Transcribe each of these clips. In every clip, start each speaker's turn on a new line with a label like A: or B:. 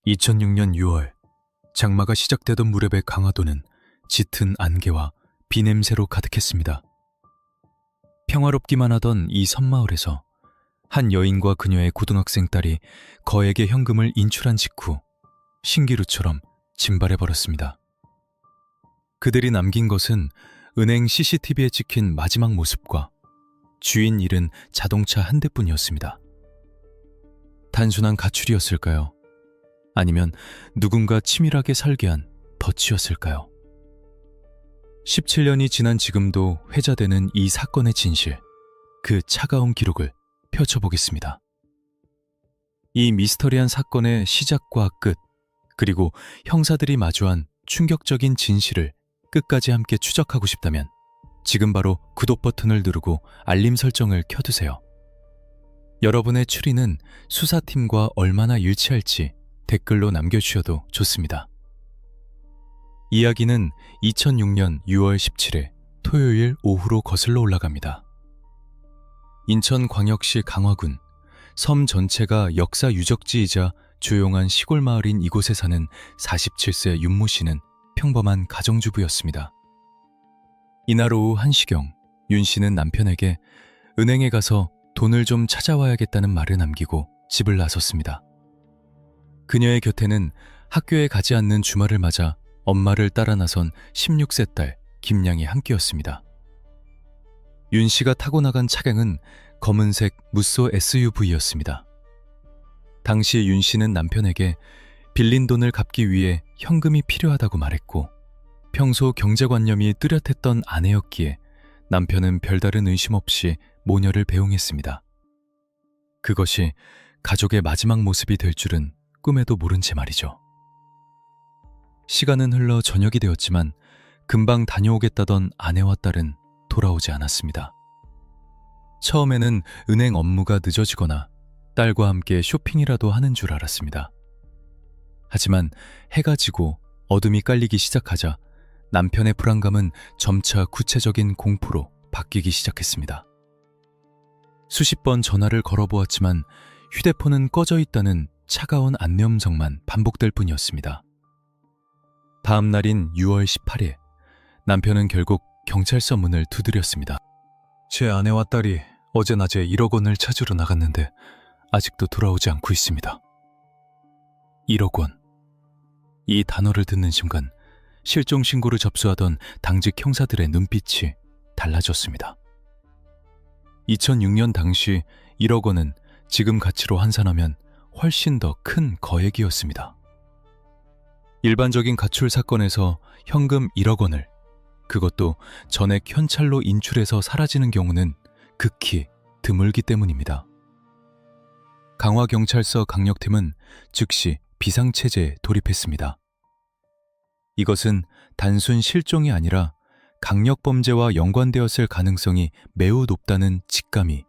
A: 2006년 6월, 장마가 시작되던 무렵의 강화도는 짙은 안개와 비냄새로 가득했습니다. 평화롭기만 하던 이 섬마을에서 한 여인과 그녀의 고등학생 딸이 거액의 현금을 인출한 직후 신기루처럼 증발해버렸습니다. 그들이 남긴 것은 은행 CCTV에 찍힌 마지막 모습과 주인 잃은 자동차 한 대뿐이었습니다. 단순한 가출이었을까요? 아니면 누군가 치밀하게 설계한 덫이었을까요? 17년이 지난 지금도 회자되는 이 사건의 진실, 그 차가운 기록을 펼쳐보겠습니다. 이 미스터리한 사건의 시작과 끝, 그리고 형사들이 마주한 충격적인 진실을 끝까지 함께 추적하고 싶다면 지금 바로 구독 버튼을 누르고 알림 설정을 켜두세요. 여러분의 추리는 수사팀과 얼마나 일치할지 댓글로 남겨주셔도 좋습니다. 이야기는 2006년 6월 17일 토요일 오후로 거슬러 올라갑니다. 인천광역시 강화군, 섬 전체가 역사 유적지이자 조용한 시골 마을인 이곳에 사는 47세 윤모 씨는 평범한 가정주부였습니다. 이날 오후 1시경 윤 씨는 남편에게 은행에 가서 돈을 좀 찾아와야겠다는 말을 남기고 집을 나섰습니다. 그녀의 곁에는 학교에 가지 않는 주말을 맞아 엄마를 따라 나선 16세 딸 김양이 함께였습니다. 윤 씨가 타고 나간 차량은 검은색 무쏘 SUV였습니다. 당시 윤 씨는 남편에게 빌린 돈을 갚기 위해 현금이 필요하다고 말했고, 평소 경제관념이 뚜렷했던 아내였기에 남편은 별다른 의심 없이 모녀를 배웅했습니다. 그것이 가족의 마지막 모습이 될 줄은 꿈에도 모른 채 말이죠. 시간은 흘러 저녁이 되었지만 금방 다녀오겠다던 아내와 딸은 돌아오지 않았습니다. 처음에는 은행 업무가 늦어지거나 딸과 함께 쇼핑이라도 하는 줄 알았습니다. 하지만 해가 지고 어둠이 깔리기 시작하자 남편의 불안감은 점차 구체적인 공포로 바뀌기 시작했습니다. 수십 번 전화를 걸어보았지만 휴대폰은 꺼져 있다는 차가운 안내음성만 반복될 뿐이었습니다. 다음 날인 6월 18일, 남편은 결국 경찰서 문을 두드렸습니다. 제 아내와 딸이 어제 낮에 1억 원을 찾으러 나갔는데 아직도 돌아오지 않고 있습니다. 1억 원. 이 단어를 듣는 순간 실종 신고를 접수하던 당직 형사들의 눈빛이 달라졌습니다. 2006년 당시 1억 원은 지금 가치로 환산하면 훨씬 더 큰 거액이었습니다. 일반적인 가출 사건에서 현금 1억 원을, 그것도 전액 현찰로 인출해서 사라지는 경우는 극히 드물기 때문입니다. 강화경찰서 강력팀은 즉시 비상체제에 돌입했습니다. 이것은 단순 실종이 아니라 강력범죄와 연관되었을 가능성이 매우 높다는 직감이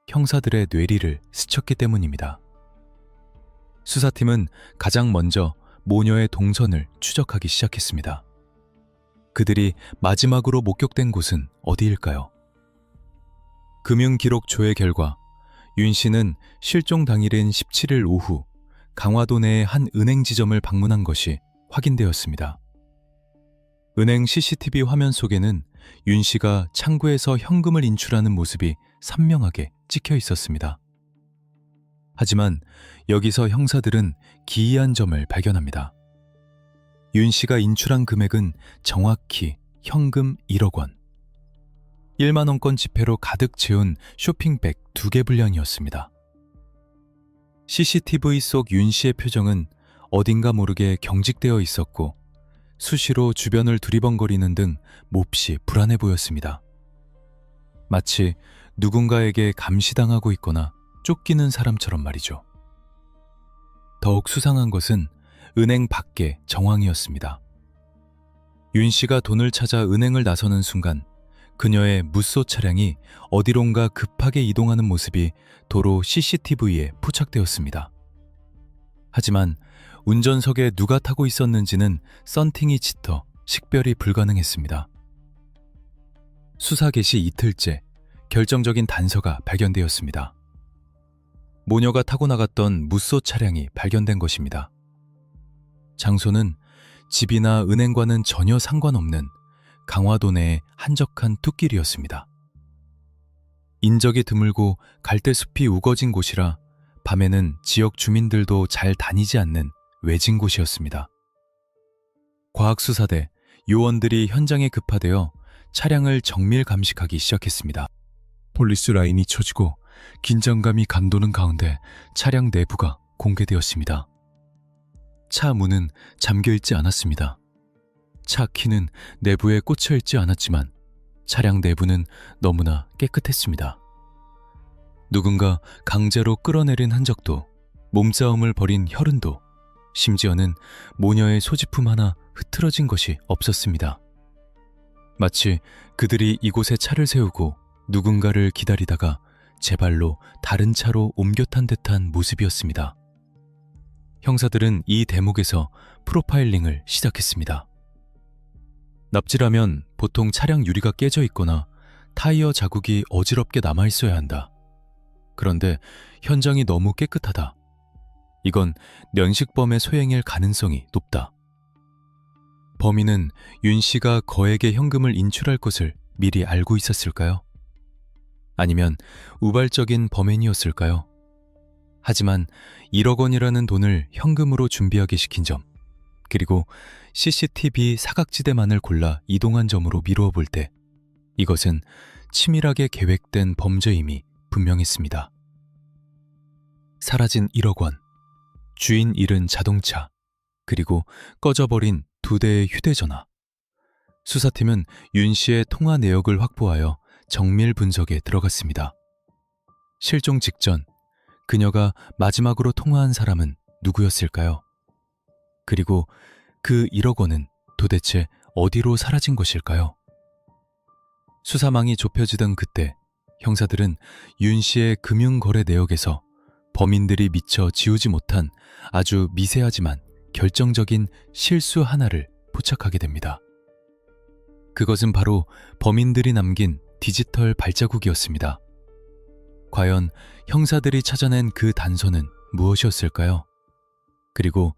A: 형사들의 뇌리를 스쳤기 때문입니다. 수사팀은 가장 먼저 모녀의 동선을 추적하기 시작했습니다. 그들이 마지막으로 목격된 곳은 어디일까요? 금융기록 조회 결과 윤 씨는 실종 당일인 17일 오후 강화도 내의 한 은행 지점을 방문한 것이 확인되었습니다. 은행 CCTV 화면 속에는 윤 씨가 창구에서 현금을 인출하는 모습이 선명하게 찍혀 있었습니다. 하지만 여기서 형사들은 기이한 점을 발견합니다. 윤 씨가 인출한 금액은 정확히 현금 1억 원. 1만 원권 지폐로 가득 채운 쇼핑백 2개 분량이었습니다. CCTV 속 윤 씨의 표정은 어딘가 모르게 경직되어 있었고 수시로 주변을 두리번거리는 등 몹시 불안해 보였습니다. 마치 누군가에게 감시당하고 있거나 쫓기는 사람처럼 말이죠. 더욱 수상한 것은 은행 밖의 정황이었습니다. 윤 씨가 돈을 찾아 은행을 나서는 순간 그녀의 무쏘 차량이 어디론가 급하게 이동하는 모습이 도로 CCTV에 포착되었습니다. 하지만 운전석에 누가 타고 있었는지는 썬팅이 짙어 식별이 불가능했습니다. 수사 개시 이틀째 결정적인 단서가 발견되었습니다. 모녀가 타고 나갔던 무쏘 차량이 발견된 것입니다. 장소는 집이나 은행과는 전혀 상관없는 강화도 내의 한적한 뚝길이었습니다. 인적이 드물고 갈대숲이 우거진 곳이라 밤에는 지역 주민들도 잘 다니지 않는 외진 곳이었습니다. 과학수사대 요원들이 현장에 급파되어 차량을 정밀 감식하기 시작했습니다. 폴리스 라인이 쳐지고 긴장감이 감도는 가운데 차량 내부가 공개되었습니다. 차 문은 잠겨있지 않았습니다. 차 키는 내부에 꽂혀있지 않았지만 차량 내부는 너무나 깨끗했습니다. 누군가 강제로 끌어내린 흔적도, 몸싸움을 벌인 혈흔도, 심지어는 모녀의 소지품 하나 흐트러진 것이 없었습니다. 마치 그들이 이곳에 차를 세우고 누군가를 기다리다가 제 발로 다른 차로 옮겨 탄 듯한 모습이었습니다. 형사들은 이 대목에서 프로파일링을 시작했습니다. 납치라면 보통 차량 유리가 깨져 있거나 타이어 자국이 어지럽게 남아 있어야 한다. 그런데 현장이 너무 깨끗하다. 이건 면식범의 소행일 가능성이 높다. 범인은 윤 씨가 거액의 현금을 인출할 것을 미리 알고 있었을까요? 아니면 우발적인 범행이었을까요? 하지만 1억 원이라는 돈을 현금으로 준비하게 시킨 점, 그리고 CCTV 사각지대만을 골라 이동한 점으로 미루어 볼 때 이것은 치밀하게 계획된 범죄임이 분명했습니다. 사라진 1억 원, 주인 잃은 자동차, 그리고 꺼져버린 2대의 휴대전화. 수사팀은 윤 씨의 통화 내역을 확보하여 정밀 분석에 들어갔습니다. 실종 직전 그녀가 마지막으로 통화한 사람은 누구였을까요? 그리고 그 1억 원은 도대체 어디로 사라진 것일까요? 수사망이 좁혀지던 그때 형사들은 윤 씨의 금융거래 내역에서 범인들이 미처 지우지 못한 아주 미세하지만 결정적인 실수 하나를 포착하게 됩니다. 그것은 바로 범인들이 남긴 디지털 발자국이었습니다. 과연 형사들이 찾아낸 그 단서는 무엇이었을까요? 그리고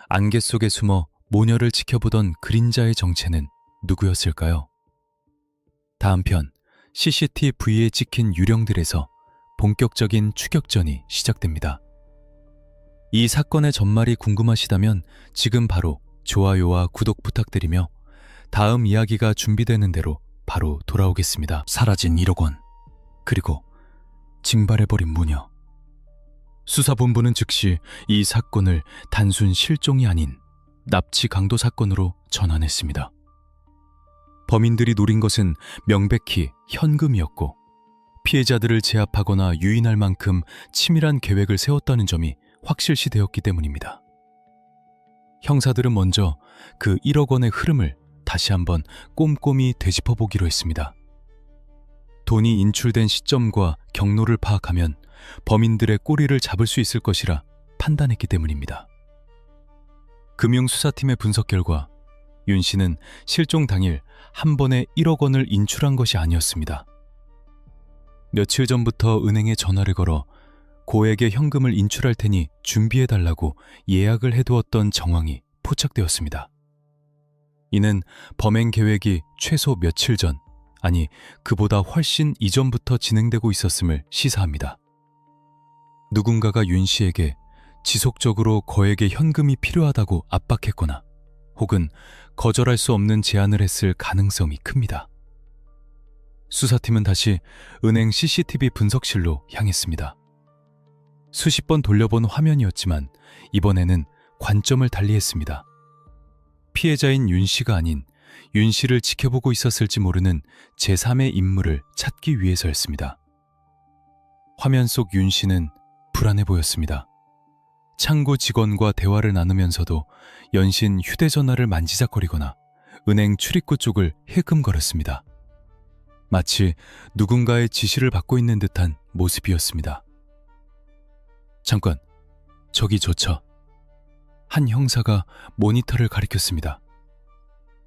A: 안개 속에 숨어 모녀를 지켜보던 그림자의 정체는 누구였을까요? 다음 편 CCTV에 찍힌 유령들에서 본격적인 추격전이 시작됩니다. 이 사건의 전말이 궁금하시다면 지금 바로 좋아요와 구독 부탁드리며 다음 이야기가 준비되는 대로 바로 돌아오겠습니다. 사라진 1억 원, 그리고 징발해버린 무녀. 수사본부는 즉시 이 사건을 단순 실종이 아닌 납치 강도 사건으로 전환했습니다. 범인들이 노린 것은 명백히 현금이었고 피해자들을 제압하거나 유인할 만큼 치밀한 계획을 세웠다는 점이 확실시되었기 때문입니다. 형사들은 먼저 그 1억 원의 흐름을 다시 한번 꼼꼼히 되짚어보기로 했습니다. 돈이 인출된 시점과 경로를 파악하면 범인들의 꼬리를 잡을 수 있을 것이라 판단했기 때문입니다. 금융수사팀의 분석 결과 윤 씨는 실종 당일 한 번에 1억 원을 인출한 것이 아니었습니다. 며칠 전부터 은행에 전화를 걸어 고액의 현금을 인출할 테니 준비해달라고 예약을 해두었던 정황이 포착되었습니다. 이는 범행 계획이 최소 며칠 전, 아니 그보다 훨씬 이전부터 진행되고 있었음을 시사합니다. 누군가가 윤 씨에게 지속적으로 거액의 현금이 필요하다고 압박했거나 혹은 거절할 수 없는 제안을 했을 가능성이 큽니다. 수사팀은 다시 은행 CCTV 분석실로 향했습니다. 수십 번 돌려본 화면이었지만 이번에는 관점을 달리했습니다. 피해자인 윤 씨가 아닌 윤 씨를 지켜보고 있었을지 모르는 제3의 인물을 찾기 위해서였습니다. 화면 속 윤 씨는 불안해 보였습니다. 창구 직원과 대화를 나누면서도 연신 휴대전화를 만지작거리거나 은행 출입구 쪽을 힐끔거렸습니다. 마치 누군가의 지시를 받고 있는 듯한 모습이었습니다. 잠깐, 저기 저 차. 한 형사가 모니터를 가리켰습니다.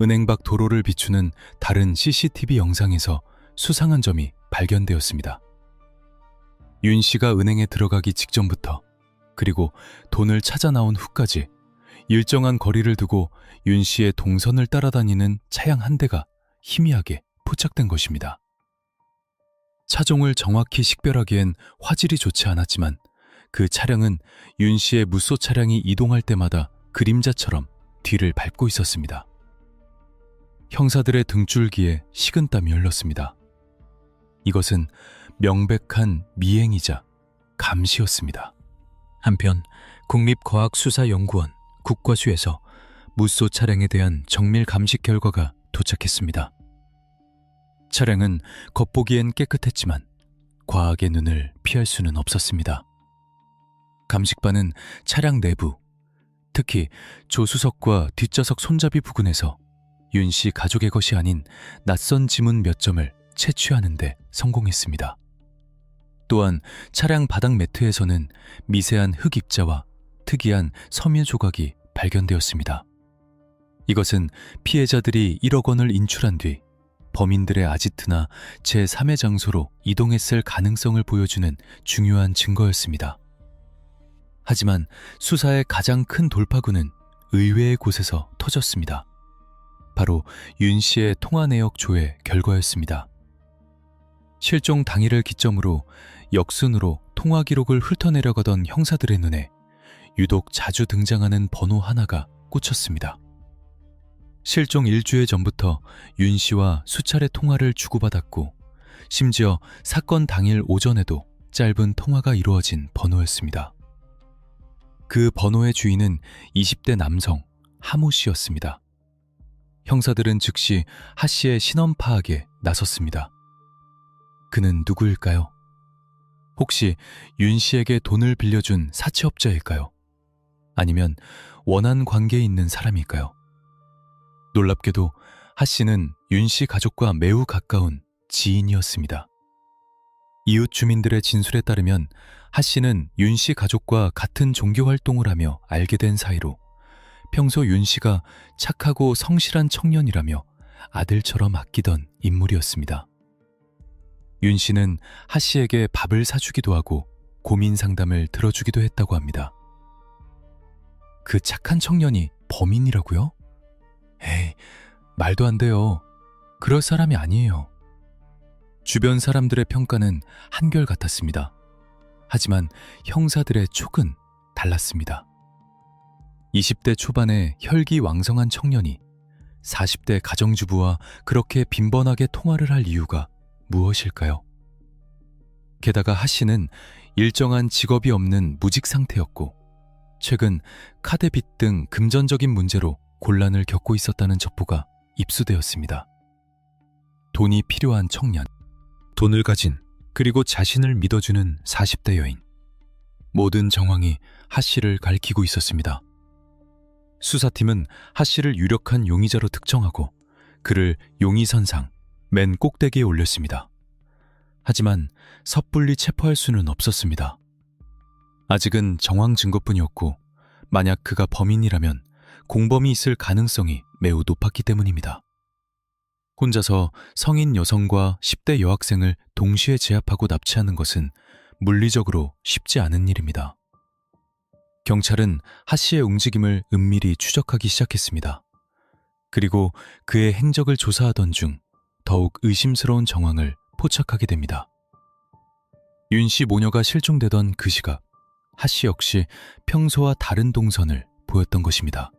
A: 은행 밖 도로를 비추는 다른 CCTV 영상에서 수상한 점이 발견되었습니다. 윤 씨가 은행에 들어가기 직전부터 그리고 돈을 찾아 나온 후까지 일정한 거리를 두고 윤 씨의 동선을 따라다니는 차량 한 대가 희미하게 포착된 것입니다. 차종을 정확히 식별하기엔 화질이 좋지 않았지만 그 차량은 윤 씨의 무쏘 차량이 이동할 때마다 그림자처럼 뒤를 밟고 있었습니다. 형사들의 등줄기에 식은땀이 흘렀습니다. 이것은 명백한 미행이자 감시였습니다. 한편 국립과학수사연구원 국과수에서 무쏘 차량에 대한 정밀 감식 결과가 도착했습니다. 차량은 겉보기엔 깨끗했지만 과학의 눈을 피할 수는 없었습니다. 감식반은 차량 내부, 특히 조수석과 뒷좌석 손잡이 부근에서 윤 씨 가족의 것이 아닌 낯선 지문 몇 점을 채취하는 데 성공했습니다. 또한 차량 바닥 매트에서는 미세한 흙 입자와 특이한 섬유 조각이 발견되었습니다. 이것은 피해자들이 1억 원을 인출한 뒤 범인들의 아지트나 제3의 장소로 이동했을 가능성을 보여주는 중요한 증거였습니다. 하지만 수사의 가장 큰 돌파구는 의외의 곳에서 터졌습니다. 바로 윤 씨의 통화 내역 조회 결과였습니다. 실종 당일을 기점으로 역순으로 통화 기록을 훑어내려가던 형사들의 눈에 유독 자주 등장하는 번호 하나가 꽂혔습니다. 실종 일주일 전부터 윤 씨와 수차례 통화를 주고받았고 심지어 사건 당일 오전에도 짧은 통화가 이루어진 번호였습니다. 그 번호의 주인은 20대 남성 하모 씨였습니다. 형사들은 즉시 하 씨의 신원 파악에 나섰습니다. 그는 누구일까요? 혹시 윤 씨에게 돈을 빌려준 사채업자일까요? 아니면 원한 관계에 있는 사람일까요? 놀랍게도 하 씨는 윤 씨 가족과 매우 가까운 지인이었습니다. 이웃 주민들의 진술에 따르면 하 씨는 윤 씨 가족과 같은 종교 활동을 하며 알게 된 사이로 평소 윤 씨가 착하고 성실한 청년이라며 아들처럼 아끼던 인물이었습니다. 윤 씨는 하 씨에게 밥을 사주기도 하고 고민 상담을 들어주기도 했다고 합니다. 그 착한 청년이 범인이라고요? 에이, 말도 안 돼요. 그럴 사람이 아니에요. 주변 사람들의 평가는 한결같았습니다. 하지만 형사들의 촉은 달랐습니다. 20대 초반의 혈기왕성한 청년이 40대 가정주부와 그렇게 빈번하게 통화를 할 이유가 무엇일까요? 게다가 하 씨는 일정한 직업이 없는 무직 상태였고 최근 카드빚 등 금전적인 문제로 곤란을 겪고 있었다는 첩보가 입수되었습니다. 돈이 필요한 청년, 돈을 가진 그리고 자신을 믿어주는 40대 여인. 모든 정황이 하 씨를 가리키고 있었습니다. 수사팀은 하 씨를 유력한 용의자로 특정하고 그를 용의선상 맨 꼭대기에 올렸습니다. 하지만 섣불리 체포할 수는 없었습니다. 아직은 정황 증거뿐이었고 만약 그가 범인이라면 공범이 있을 가능성이 매우 높았기 때문입니다. 혼자서 성인 여성과 10대 여학생을 동시에 제압하고 납치하는 것은 물리적으로 쉽지 않은 일입니다. 경찰은 하 씨의 움직임을 은밀히 추적하기 시작했습니다. 그리고 그의 행적을 조사하던 중 더욱 의심스러운 정황을 포착하게 됩니다. 윤 씨 모녀가 실종되던 그 시각, 하 씨 역시 평소와 다른 동선을 보였던 것입니다.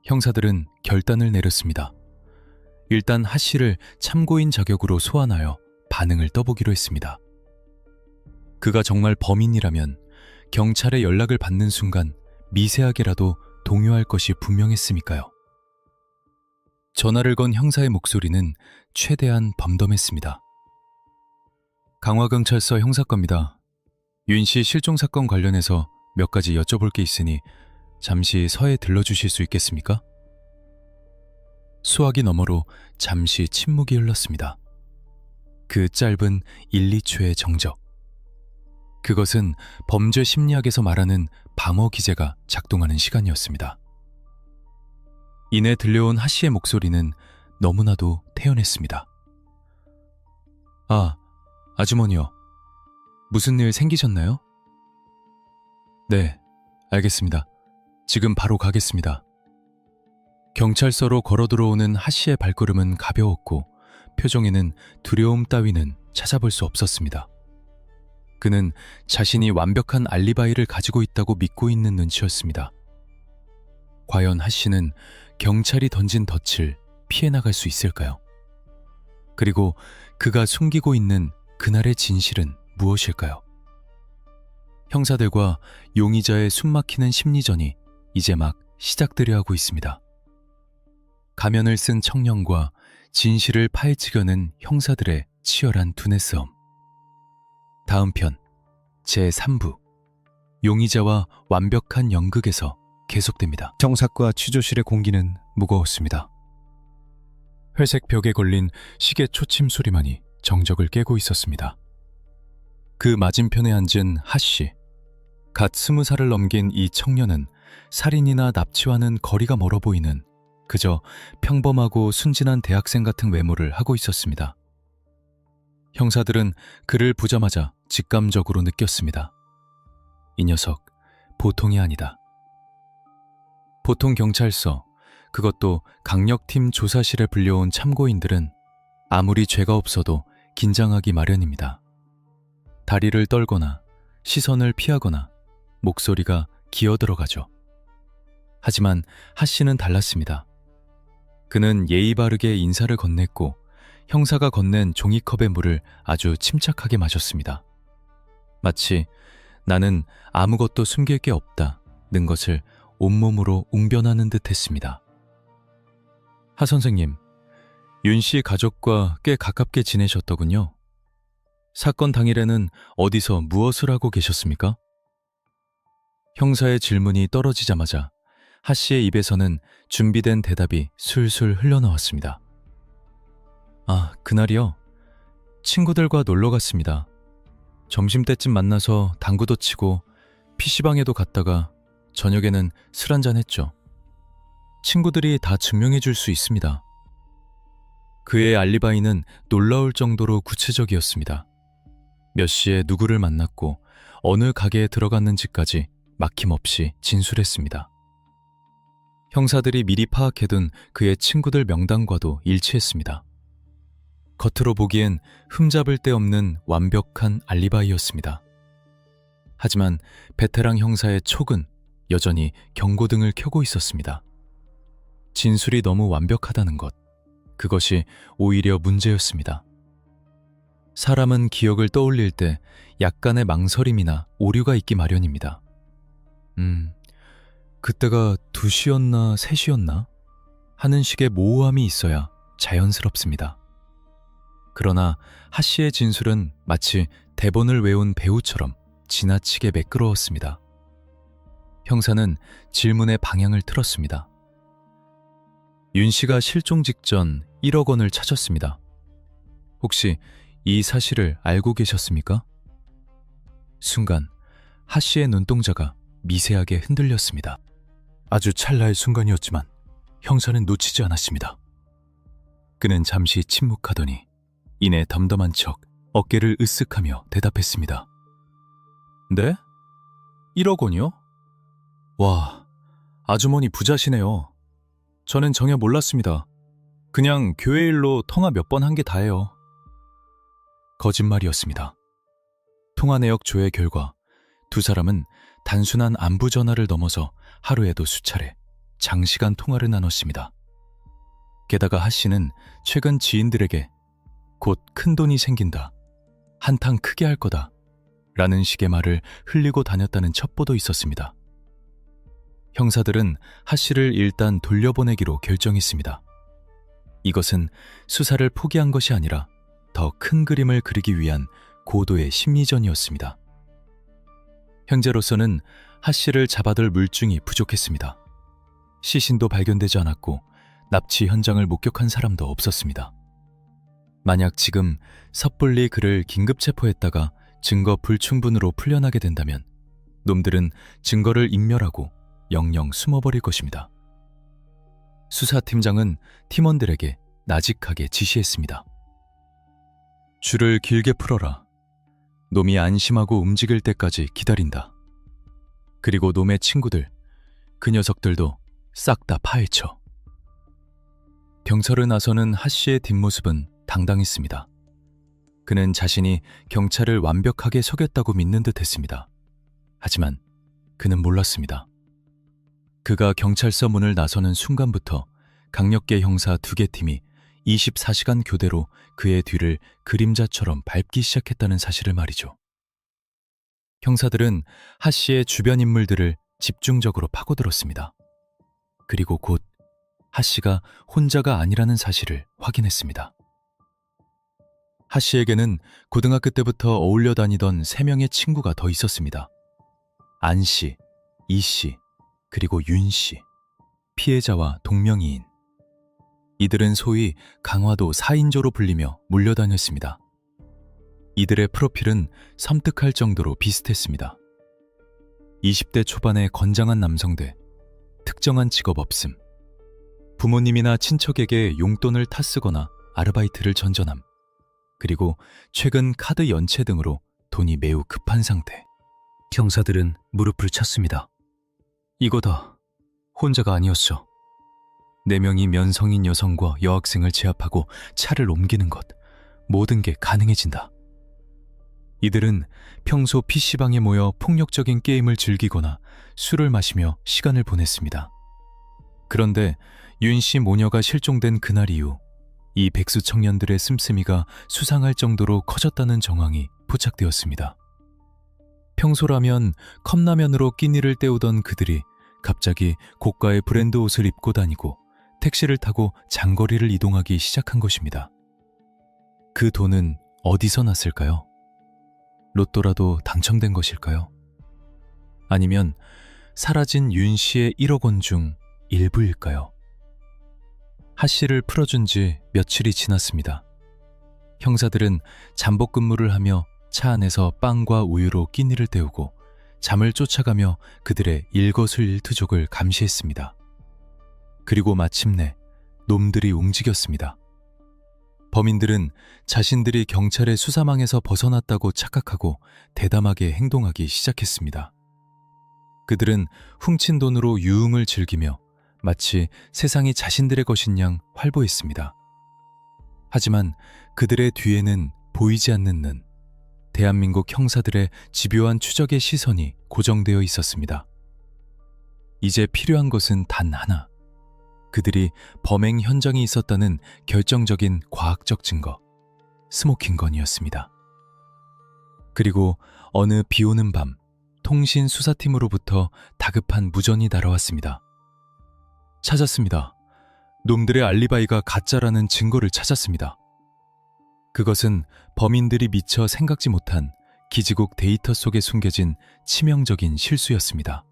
A: 형사들은 결단을 내렸습니다. 일단 하 씨를 참고인 자격으로 소환하여 반응을 떠보기로 했습니다. 그가 정말 범인이라면 경찰에 연락을 받는 순간 미세하게라도 동요할 것이 분명했으니까요. 전화를 건 형사의 목소리는 최대한 범덤했습니다. 강화경찰서 형사과입니다. 윤 씨 실종 사건 관련해서 몇 가지 여쭤볼 게 있으니 잠시 서에 들러주실 수 있겠습니까? 수화기 너머로 잠시 침묵이 흘렀습니다. 그 짧은 1, 2초의 정적. 그것은 범죄 심리학에서 말하는 방어 기제가 작동하는 시간이었습니다. 이내 들려온 하 씨의 목소리는 너무나도 태연했습니다. 아, 아주머니요. 무슨 일 생기셨나요? 네, 알겠습니다. 지금 바로 가겠습니다. 경찰서로 걸어 들어오는 하 씨의 발걸음은 가벼웠고 표정에는 두려움 따위는 찾아볼 수 없었습니다. 그는 자신이 완벽한 알리바이를 가지고 있다고 믿고 있는 눈치였습니다. 과연 하 씨는 경찰이 던진 덫을 피해 나갈 수 있을까요? 그리고 그가 숨기고 있는 그날의 진실은 무엇일까요? 형사들과 용의자의 숨막히는 심리전이 이제 막 시작되려 하고 있습니다. 가면을 쓴 청년과 진실을 파헤치려는 형사들의 치열한 두뇌 싸움. 다음 편 제3부 용의자와 완벽한 연극에서 계속됩니다. 정사과 취조실의 공기는 무거웠습니다. 회색 벽에 걸린 시계 초침 소리만이 정적을 깨고 있었습니다. 그 맞은편에 앉은 하 씨. 갓 20살을 넘긴 이 청년은 살인이나 납치와는 거리가 멀어 보이는 그저 평범하고 순진한 대학생 같은 외모를 하고 있었습니다. 형사들은 그를 보자마자 직감적으로 느꼈습니다. 이 녀석 보통이 아니다. 보통 경찰서, 그것도 강력팀 조사실에 불려온 참고인들은 아무리 죄가 없어도 긴장하기 마련입니다. 다리를 떨거나 시선을 피하거나 목소리가 기어들어가죠. 하지만 하 씨는 달랐습니다. 그는 예의 바르게 인사를 건넸고 형사가 건넨 종이컵의 물을 아주 침착하게 마셨습니다. 마치 나는 아무것도 숨길 게 없다는 것을 온몸으로 웅변하는 듯 했습니다. 하 선생님, 윤 씨 가족과 꽤 가깝게 지내셨더군요. 사건 당일에는 어디서 무엇을 하고 계셨습니까? 형사의 질문이 떨어지자마자 하 씨의 입에서는 준비된 대답이 술술 흘러나왔습니다. 아, 그날이요? 친구들과 놀러 갔습니다. 점심때쯤 만나서 당구도 치고 PC방에도 갔다가 저녁에는 술 한잔 했죠. 친구들이 다 증명해 줄 수 있습니다. 그의 알리바이는 놀라울 정도로 구체적이었습니다. 몇 시에 누구를 만났고 어느 가게에 들어갔는지까지 막힘없이 진술했습니다. 형사들이 미리 파악해둔 그의 친구들 명단과도 일치했습니다. 겉으로 보기엔 흠잡을 데 없는 완벽한 알리바이였습니다. 하지만 베테랑 형사의 촉은 여전히 경고등을 켜고 있었습니다. 진술이 너무 완벽하다는 것, 그것이 오히려 문제였습니다. 사람은 기억을 떠올릴 때 약간의 망설임이나 오류가 있기 마련입니다. 그때가 2시였나 3시였나? 하는 식의 모호함이 있어야 자연스럽습니다. 그러나 하 씨의 진술은 마치 대본을 외운 배우처럼 지나치게 매끄러웠습니다. 형사는 질문의 방향을 틀었습니다. 윤 씨가 실종 직전 1억 원을 찾았습니다. 혹시 이 사실을 알고 계셨습니까? 순간 하 씨의 눈동자가 미세하게 흔들렸습니다. 아주 찰나의 순간이었지만 형사는 놓치지 않았습니다. 그는 잠시 침묵하더니 이내 덤덤한 척 어깨를 으쓱하며 대답했습니다. 네? 1억 원이요? 와, 아주머니 부자시네요. 저는 전혀 몰랐습니다. 그냥 교회 일로 통화 몇 번 한 게 다예요. 거짓말이었습니다. 통화 내역 조회 결과 두 사람은 단순한 안부 전화를 넘어서 하루에도 수차례 장시간 통화를 나눴습니다. 게다가 하 씨는 최근 지인들에게 곧 큰돈이 생긴다, 한탕 크게 할 거다 라는 식의 말을 흘리고 다녔다는 첩보도 있었습니다. 형사들은 하 씨를 일단 돌려보내기로 결정했습니다. 이것은 수사를 포기한 것이 아니라 더 큰 그림을 그리기 위한 고도의 심리전이었습니다. 현재로서는 하 씨를 잡아둘 물증이 부족했습니다. 시신도 발견되지 않았고 납치 현장을 목격한 사람도 없었습니다. 만약 지금 섣불리 그를 긴급 체포했다가 증거 불충분으로 풀려나게 된다면 놈들은 증거를 인멸하고 영영 숨어버릴 것입니다. 수사팀장은 팀원들에게 나직하게 지시했습니다. 줄을 길게 풀어라. 놈이 안심하고 움직일 때까지 기다린다. 그리고 놈의 친구들, 그 녀석들도 싹 다 파헤쳐. 경찰을 나서는 하 씨의 뒷모습은 당당했습니다. 그는 자신이 경찰을 완벽하게 속였다고 믿는 듯 했습니다. 하지만 그는 몰랐습니다. 그가 경찰서 문을 나서는 순간부터 강력계 형사 2개 팀이 24시간 교대로 그의 뒤를 그림자처럼 밟기 시작했다는 사실을 말이죠. 형사들은 하 씨의 주변 인물들을 집중적으로 파고들었습니다. 그리고 곧 하 씨가 혼자가 아니라는 사실을 확인했습니다. 하 씨에게는 고등학교 때부터 어울려 다니던 3명의 친구가 더 있었습니다. 안 씨, 이 씨, 그리고 윤 씨, 피해자와 동명이인. 이들은 소위 강화도 4인조로 불리며 몰려다녔습니다. 이들의 프로필은 섬뜩할 정도로 비슷했습니다. 20대 초반의 건장한 남성들, 특정한 직업 없음, 부모님이나 친척에게 용돈을 타쓰거나 아르바이트를 전전함, 그리고 최근 카드 연체 등으로 돈이 매우 급한 상태. 형사들은 무릎을 쳤습니다. 이거다. 혼자가 아니었어. 4명이 면성인 여성과 여학생을 제압하고 차를 옮기는 것, 모든 게 가능해진다. 이들은 평소 PC방에 모여 폭력적인 게임을 즐기거나 술을 마시며 시간을 보냈습니다. 그런데 윤 씨 모녀가 실종된 그날 이후 이 백수 청년들의 씀씀이가 수상할 정도로 커졌다는 정황이 포착되었습니다. 평소라면 컵라면으로 끼니를 때우던 그들이 갑자기 고가의 브랜드 옷을 입고 다니고 택시를 타고 장거리를 이동하기 시작한 것입니다. 그 돈은 어디서 났을까요? 로또라도 당첨된 것일까요? 아니면 사라진 윤 씨의 1억 원 중 일부일까요? 하 씨를 풀어준 지 며칠이 지났습니다. 형사들은 잠복 근무를 하며 차 안에서 빵과 우유로 끼니를 때우고 잠을 쫓아가며 그들의 일거수일투족을 감시했습니다. 그리고 마침내 놈들이 움직였습니다. 범인들은 자신들이 경찰의 수사망에서 벗어났다고 착각하고 대담하게 행동하기 시작했습니다. 그들은 훔친 돈으로 유흥을 즐기며 마치 세상이 자신들의 것인 양 활보했습니다. 하지만 그들의 뒤에는 보이지 않는 눈, 대한민국 형사들의 집요한 추적의 시선이 고정되어 있었습니다. 이제 필요한 것은 단 하나. 그들이 범행 현장에 있었다는 결정적인 과학적 증거, 스모킹건이었습니다. 그리고 어느 비오는 밤, 통신 수사팀으로부터 다급한 무전이 날아왔습니다. 찾았습니다. 놈들의 알리바이가 가짜라는 증거를 찾았습니다. 그것은 범인들이 미처 생각지 못한 기지국 데이터 속에 숨겨진 치명적인 실수였습니다.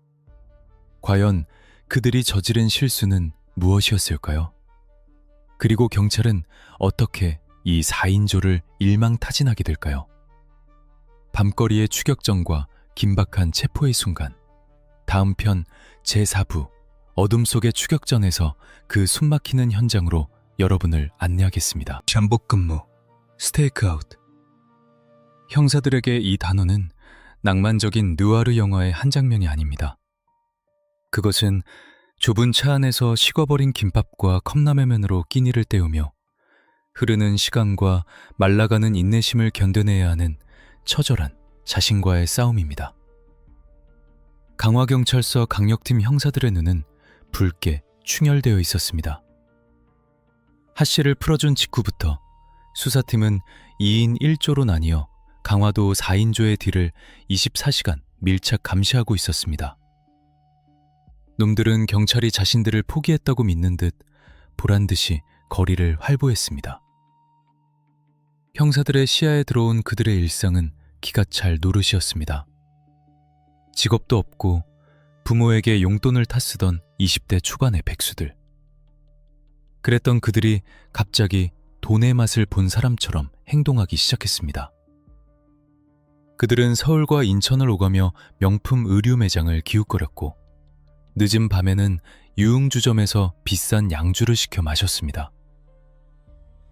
A: 과연 그들이 저지른 실수는 무엇이었을까요? 그리고 경찰은 어떻게 이 4인조를 일망타진하게 될까요? 밤거리의 추격전과 긴박한 체포의 순간, 다음 편 제4부 어둠 속의 추격전에서 그 숨막히는 현장으로 여러분을 안내하겠습니다. 잠복 근무, 스테이크아웃. 형사들에게 이 단어는 낭만적인 느와르 영화의 한 장면이 아닙니다. 그것은 좁은 차 안에서 식어버린 김밥과 컵라면으로 끼니를 때우며 흐르는 시간과 말라가는 인내심을 견뎌내야 하는 처절한 자신과의 싸움입니다. 강화경찰서 강력팀 형사들의 눈은 붉게 충혈되어 있었습니다. 하 씨를 풀어준 직후부터 수사팀은 2인 1조로 나뉘어 강화도 4인조의 뒤를 24시간 밀착 감시하고 있었습니다. 놈들은 경찰이 자신들을 포기했다고 믿는 듯 보란듯이 거리를 활보했습니다. 형사들의 시야에 들어온 그들의 일상은 기가 찰 노릇이었습니다. 직업도 없고 부모에게 용돈을 타쓰던 20대 초반의 백수들. 그랬던 그들이 갑자기 돈의 맛을 본 사람처럼 행동하기 시작했습니다. 그들은 서울과 인천을 오가며 명품 의류 매장을 기웃거렸고 늦은 밤에는 유흥주점에서 비싼 양주를 시켜 마셨습니다.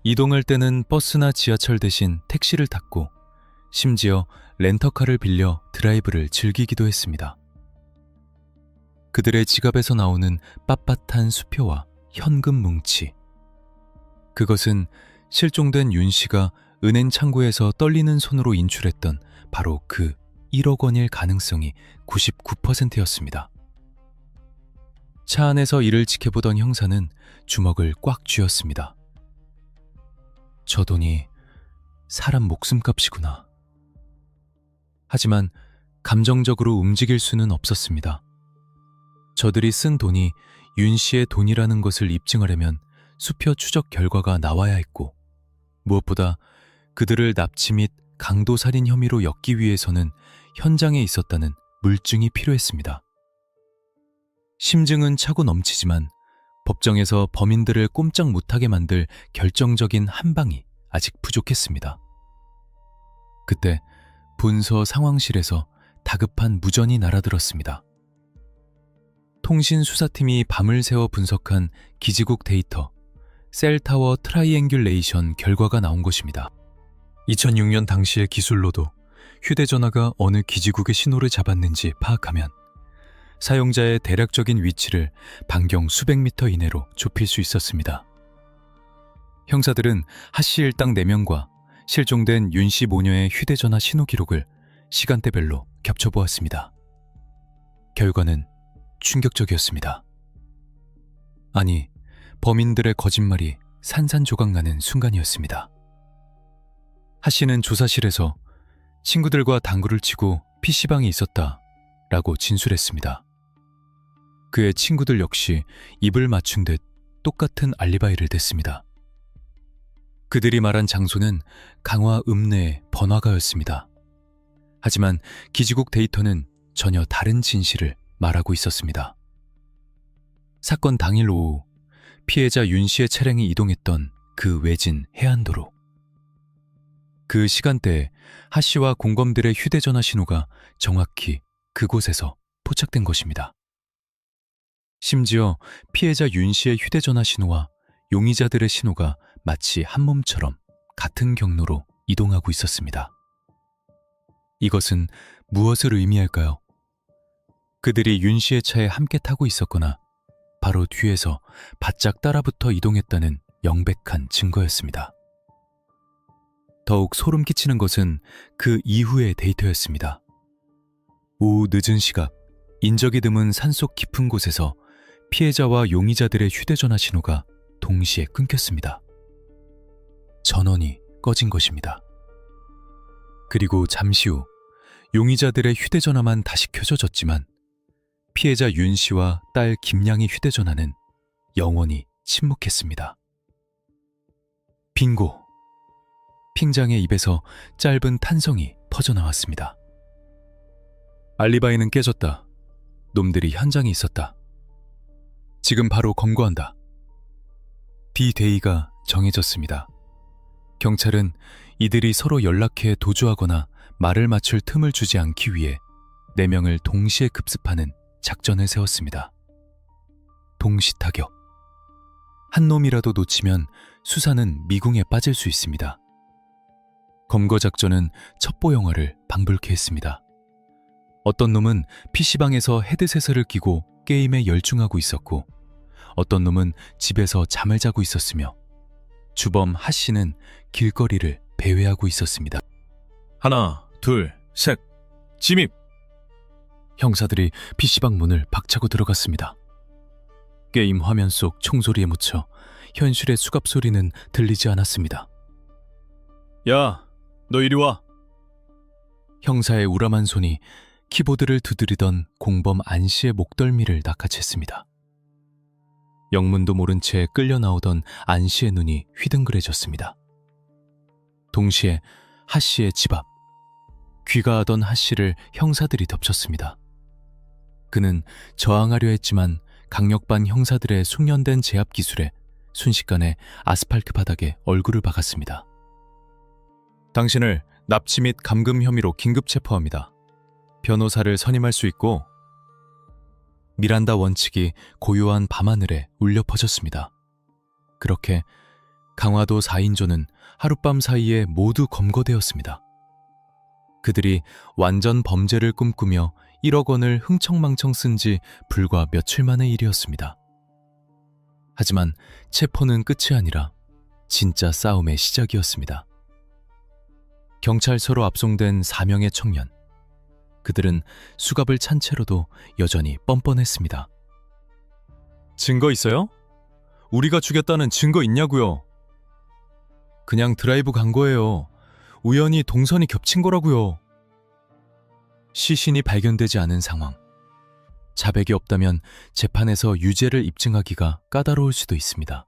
A: 이동할 때는 버스나 지하철 대신 택시를 탔고 심지어 렌터카를 빌려 드라이브를 즐기기도 했습니다. 그들의 지갑에서 나오는 빳빳한 수표와 현금 뭉치. 그것은 실종된 윤 씨가 은행 창구에서 떨리는 손으로 인출했던 바로 그 1억 원일 가능성이 99%였습니다. 차 안에서 이를 지켜보던 형사는 주먹을 꽉 쥐었습니다. 저 돈이 사람 목숨값이구나. 하지만 감정적으로 움직일 수는 없었습니다. 저들이 쓴 돈이 윤 씨의 돈이라는 것을 입증하려면 수표 추적 결과가 나와야 했고, 무엇보다 그들을 납치 및 강도살인 혐의로 엮기 위해서는 현장에 있었다는 물증이 필요했습니다. 심증은 차고 넘치지만 법정에서 범인들을 꼼짝 못하게 만들 결정적인 한 방이 아직 부족했습니다. 그때 본서 상황실에서 다급한 무전이 날아들었습니다. 통신수사팀이 밤을 새워 분석한 기지국 데이터, 셀타워 트라이앵귤레이션 결과가 나온 것입니다. 2006년 당시의 기술로도 휴대전화가 어느 기지국의 신호를 잡았는지 파악하면 사용자의 대략적인 위치를 반경 수백 미터 이내로 좁힐 수 있었습니다. 형사들은 하씨 일당 4명과 실종된 윤 씨 모녀의 휴대전화 신호 기록을 시간대별로 겹쳐보았습니다. 결과는 충격적이었습니다. 아니, 범인들의 거짓말이 산산조각나는 순간이었습니다. 하씨는 조사실에서 친구들과 당구를 치고 PC방에 있었다 라고 진술했습니다. 그의 친구들 역시 입을 맞춘 듯 똑같은 알리바이를 댔습니다. 그들이 말한 장소는 강화 읍내의 번화가였습니다. 하지만 기지국 데이터는 전혀 다른 진실을 말하고 있었습니다. 사건 당일 오후 피해자 윤 씨의 차량이 이동했던 그 외진 해안도로. 그 시간대에 하 씨와 공범들의 휴대전화 신호가 정확히 그곳에서 포착된 것입니다. 심지어 피해자 윤 씨의 휴대전화 신호와 용의자들의 신호가 마치 한 몸처럼 같은 경로로 이동하고 있었습니다. 이것은 무엇을 의미할까요? 그들이 윤 씨의 차에 함께 타고 있었거나 바로 뒤에서 바짝 따라붙어 이동했다는 명백한 증거였습니다. 더욱 소름 끼치는 것은 그 이후의 데이터였습니다. 오후 늦은 시각, 인적이 드문 산속 깊은 곳에서 피해자와 용의자들의 휴대전화 신호가 동시에 끊겼습니다. 전원이 꺼진 것입니다. 그리고 잠시 후 용의자들의 휴대전화만 다시 켜져졌지만 피해자 윤 씨와 딸 김양의 휴대전화는 영원히 침묵했습니다. 빙고! 핑장의 입에서 짧은 탄성이 퍼져나왔습니다. 알리바이는 깨졌다. 놈들이 현장에 있었다. 지금 바로 검거한다. D-데이가 정해졌습니다. 경찰은 이들이 서로 연락해 도주하거나 말을 맞출 틈을 주지 않기 위해 4명을 동시에 급습하는 작전을 세웠습니다. 동시타격. 한 놈이라도 놓치면 수사는 미궁에 빠질 수 있습니다. 검거 작전은 첩보 영화를 방불케 했습니다. 어떤 놈은 PC방에서 헤드셋을 끼고 게임에 열중하고 있었고, 어떤 놈은 집에서 잠을 자고 있었으며, 주범 하 씨는 길거리를 배회하고 있었습니다.
B: 하나, 둘, 셋, 진입!
A: 형사들이 PC방 문을 박차고 들어갔습니다. 게임 화면 속 총소리에 묻혀 현실의 수갑 소리는 들리지 않았습니다.
B: 야, 너 이리 와!
A: 형사의 우람한 손이 키보드를 두드리던 공범 안 씨의 목덜미를 낚아챘습니다. 영문도 모른 채 끌려 나오던 안 씨의 눈이 휘둥그레졌습니다. 동시에 하 씨의 집 앞, 귀가하던 하 씨를 형사들이 덮쳤습니다. 그는 저항하려 했지만 강력반 형사들의 숙련된 제압 기술에 순식간에 아스팔트 바닥에 얼굴을 박았습니다.
B: 당신을 납치 및 감금 혐의로 긴급 체포합니다. 변호사를 선임할 수 있고.
A: 미란다 원칙이 고요한 밤하늘에 울려 퍼졌습니다. 그렇게 강화도 4인조는 하룻밤 사이에 모두 검거되었습니다. 그들이 완전 범죄를 꿈꾸며 1억 원을 흥청망청 쓴 지 불과 며칠 만의 일이었습니다. 하지만 체포는 끝이 아니라 진짜 싸움의 시작이었습니다. 경찰서로 압송된 4명의 청년. 그들은 수갑을 찬 채로도 여전히 뻔뻔했습니다. 증거 있어요? 우리가 죽였다는 증거 있냐고요? 그냥 드라이브 간 거예요. 우연히 동선이 겹친 거라고요. 시신이 발견되지 않은 상황. 자백이 없다면 재판에서 유죄를 입증하기가 까다로울 수도 있습니다.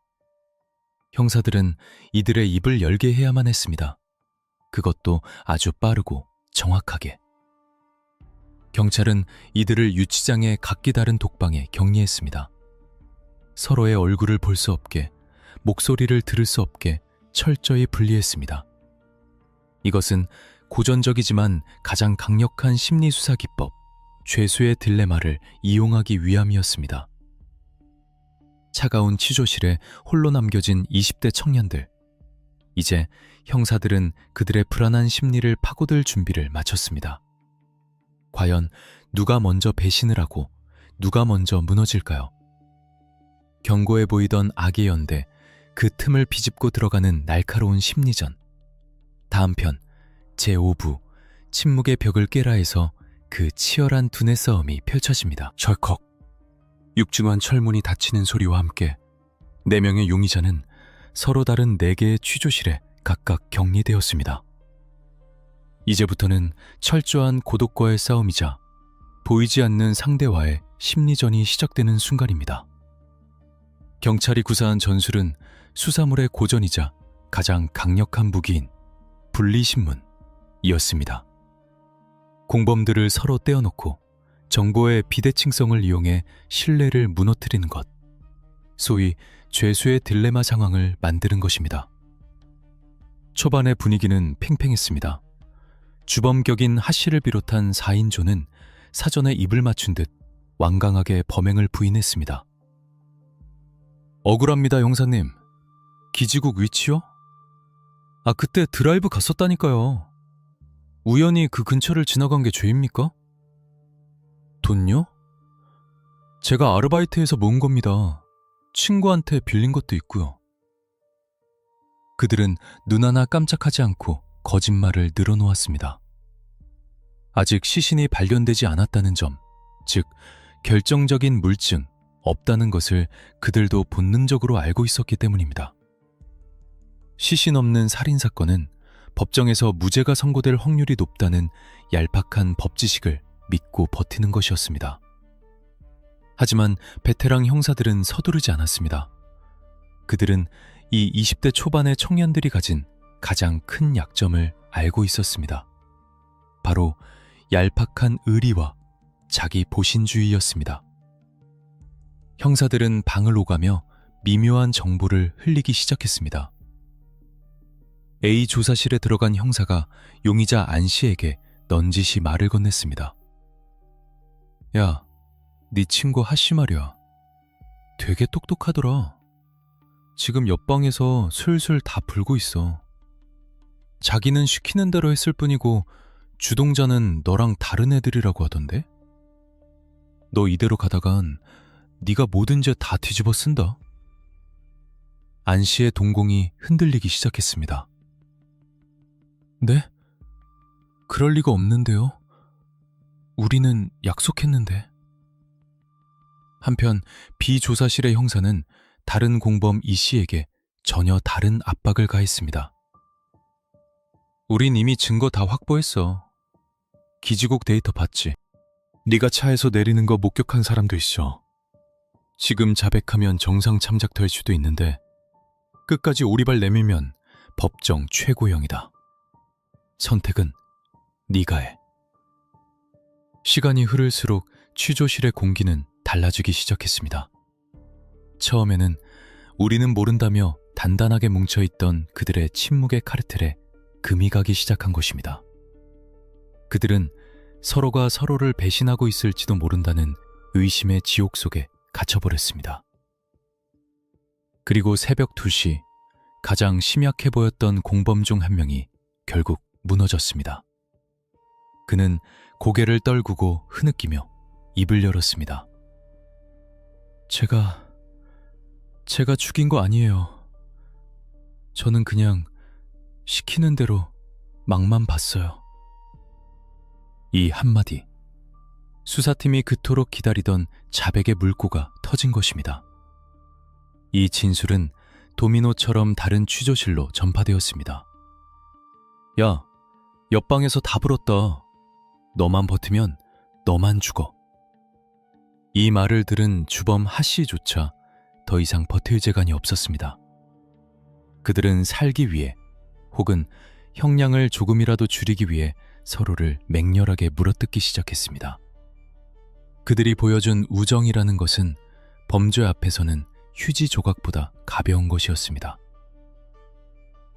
A: 형사들은 이들의 입을 열게 해야만 했습니다. 그것도 아주 빠르고 정확하게. 경찰은 이들을 유치장의 각기 다른 독방에 격리했습니다. 서로의 얼굴을 볼 수 없게, 목소리를 들을 수 없게 철저히 분리했습니다. 이것은 고전적이지만 가장 강력한 심리수사 기법, 죄수의 딜레마를 이용하기 위함이었습니다. 차가운 취조실에 홀로 남겨진 20대 청년들. 이제 형사들은 그들의 불안한 심리를 파고들 준비를 마쳤습니다. 과연 누가 먼저 배신을 하고 누가 먼저 무너질까요? 견고해 보이던 악의 연대, 그 틈을 비집고 들어가는 날카로운 심리전. 다음 편 제5부 침묵의 벽을 깨라에서 그 치열한 두뇌 싸움이 펼쳐집니다. 철컥. 육중한 철문이 닫히는 소리와 함께 4명의 용의자는 서로 다른 4개의 취조실에 각각 격리되었습니다. 이제부터는 철저한 고독과의 싸움이자 보이지 않는 상대와의 심리전이 시작되는 순간입니다. 경찰이 구사한 전술은 수사물의 고전이자 가장 강력한 무기인 분리신문이었습니다. 공범들을 서로 떼어놓고 정보의 비대칭성을 이용해 신뢰를 무너뜨리는 것, 소위 죄수의 딜레마 상황을 만드는 것입니다. 초반의 분위기는 팽팽했습니다. 주범격인 하씨를 비롯한 4인조는 사전에 입을 맞춘 듯 완강하게 범행을 부인했습니다. 억울합니다, 형사님. 기지국 위치요? 그때 드라이브 갔었다니까요. 우연히 그 근처를 지나간 게 죄입니까? 돈요? 제가 아르바이트해서 모은 겁니다. 친구한테 빌린 것도 있고요. 그들은 눈 하나 깜짝하지 않고 거짓말을 늘어놓았습니다. 아직 시신이 발견되지 않았다는 점, 즉 결정적인 물증, 없다는 것을 그들도 본능적으로 알고 있었기 때문입니다. 시신 없는 살인사건은 법정에서 무죄가 선고될 확률이 높다는 얄팍한 법지식을 믿고 버티는 것이었습니다. 하지만 베테랑 형사들은 서두르지 않았습니다. 그들은 이 20대 초반의 청년들이 가진 가장 큰 약점을 알고 있었습니다. 바로 얄팍한 의리와 자기 보신주의였습니다. 형사들은 방을 오가며 미묘한 정보를 흘리기 시작했습니다. A 조사실에 들어간 형사가 용의자 안 씨에게 넌지시 말을 건넸습니다. 야, 네 친구 하씨 말이야. 되게 똑똑하더라. 지금 옆방에서 술술 다 불고 있어. 자기는 시키는 대로 했을 뿐이고 주동자는 너랑 다른 애들이라고 하던데? 너 이대로 가다간 네가 모든 죄 다 뒤집어 쓴다. 안 씨의 동공이 흔들리기 시작했습니다. 네? 그럴 리가 없는데요. 우리는 약속했는데. 한편 B 조사실의 형사는 다른 공범 이 씨에게 전혀 다른 압박을 가했습니다. 우린 이미 증거 다 확보했어. 기지국 데이터 봤지? 네가 차에서 내리는 거 목격한 사람도 있어. 지금 자백하면 정상 참작될 수도 있는데 끝까지 오리발 내밀면 법정 최고형이다. 선택은 네가 해. 시간이 흐를수록 취조실의 공기는 달라지기 시작했습니다. 처음에는 우리는 모른다며 단단하게 뭉쳐있던 그들의 침묵의 카르텔에 금이 가기 시작한 것입니다. 그들은 서로가 서로를 배신하고 있을지도 모른다는 의심의 지옥 속에 갇혀버렸습니다. 그리고 새벽 2시, 가장 심약해 보였던 공범 중 한 명이 결국 무너졌습니다. 그는 고개를 떨구고 흐느끼며 입을 열었습니다. 제가 죽인 거 아니에요. 저는 그냥 시키는 대로 막만 봤어요. 이 한마디, 수사팀이 그토록 기다리던 자백의 물꼬가 터진 것입니다. 이 진술은 도미노처럼 다른 취조실로 전파되었습니다. 야, 옆방에서 다 불었다. 너만 버티면 너만 죽어. 이 말을 들은 주범 하씨조차 더 이상 버틸 재간이 없었습니다. 그들은 살기 위해 혹은 형량을 조금이라도 줄이기 위해 서로를 맹렬하게 물어뜯기 시작했습니다. 그들이 보여준 우정이라는 것은 범죄 앞에서는 휴지 조각보다 가벼운 것이었습니다.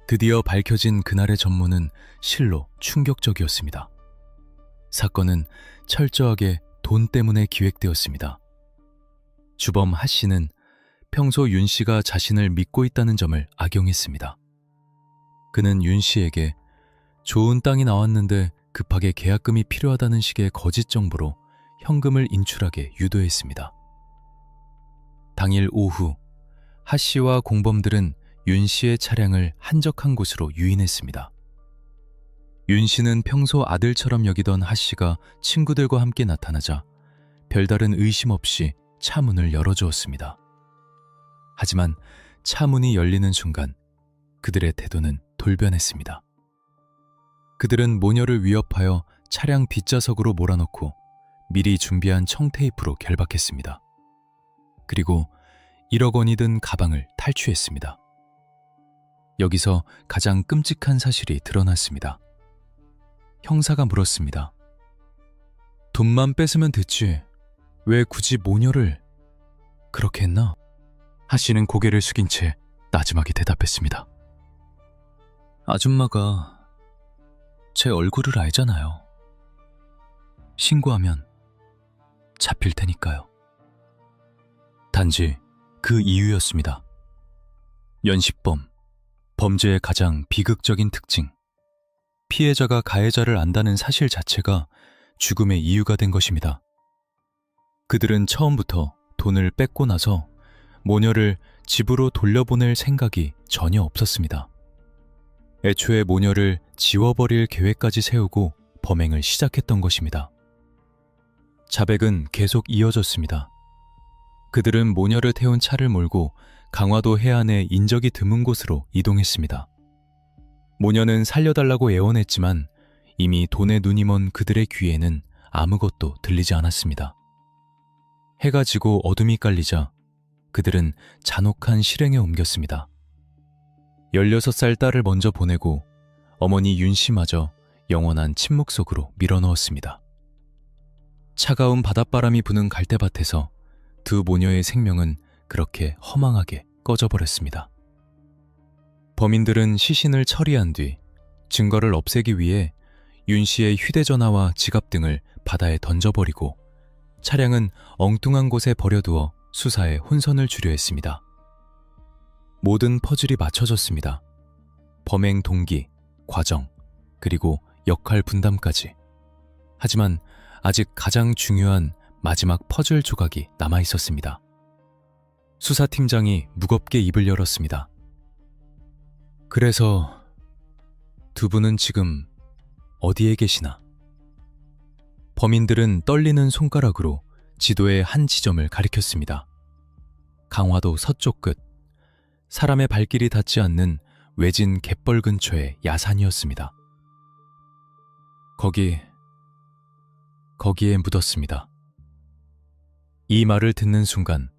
A: 드디어 밝혀진 그날의 전모는 실로 충격적이었습니다. 사건은 철저하게 돈 때문에 기획되었습니다. 주범 하씨는 평소 윤 씨가 자신을 믿고 있다는 점을 악용했습니다. 그는 윤 씨에게 좋은 땅이 나왔는데 급하게 계약금이 필요하다는 식의 거짓 정보로 현금을 인출하게 유도했습니다. 당일 오후 하 씨와 공범들은 윤 씨의 차량을 한적한 곳으로 유인했습니다. 윤 씨는 평소 아들처럼 여기던 하 씨가 친구들과 함께 나타나자 별다른 의심 없이 차 문을 열어주었습니다. 하지만 차 문이 열리는 순간 그들의 태도는 돌변했습니다. 그들은 모녀를 위협하여 차량 뒷좌석으로 몰아넣고 미리 준비한 청테이프로 결박했습니다. 그리고 1억 원이 든 가방을 탈취했습니다. 여기서 가장 끔찍한 사실이 드러났습니다. 형사가 물었습니다. 돈만 뺏으면 됐지. 왜 굳이 모녀를 그렇게 했나? 하 씨는 고개를 숙인 채 나지막이 대답했습니다. 아줌마가 제 얼굴을 알잖아요. 신고하면 잡힐 테니까요. 단지 그 이유였습니다. 연식범, 범죄의 가장 비극적인 특징. 피해자가 가해자를 안다는 사실 자체가 죽음의 이유가 된 것입니다. 그들은 처음부터 돈을 뺏고 나서 모녀를 집으로 돌려보낼 생각이 전혀 없었습니다. 애초에 모녀를 지워버릴 계획까지 세우고 범행을 시작했던 것입니다. 자백은 계속 이어졌습니다. 그들은 모녀를 태운 차를 몰고 강화도 해안의 인적이 드문 곳으로 이동했습니다. 모녀는 살려달라고 애원했지만 이미 돈에 눈이 먼 그들의 귀에는 아무것도 들리지 않았습니다. 해가 지고 어둠이 깔리자 그들은 잔혹한 실행에 옮겼습니다. 16살 딸을 먼저 보내고 어머니 윤 씨마저 영원한 침묵 속으로 밀어넣었습니다. 차가운 바닷바람이 부는 갈대밭에서 두 모녀의 생명은 그렇게 허망하게 꺼져버렸습니다. 범인들은 시신을 처리한 뒤 증거를 없애기 위해 윤 씨의 휴대전화와 지갑 등을 바다에 던져버리고 차량은 엉뚱한 곳에 버려두어 수사에 혼선을 주려 했습니다. 모든 퍼즐이 맞춰졌습니다. 범행 동기, 과정, 그리고 역할 분담까지. 하지만 아직 가장 중요한 마지막 퍼즐 조각이 남아 있었습니다. 수사팀장이 무겁게 입을 열었습니다. 그래서 두 분은 지금 어디에 계시나? 범인들은 떨리는 손가락으로 지도의 한 지점을 가리켰습니다. 강화도 서쪽 끝, 사람의 발길이 닿지 않는 외진 갯벌 근처의 야산이었습니다. 거기에 묻었습니다. 이 말을 듣는 순간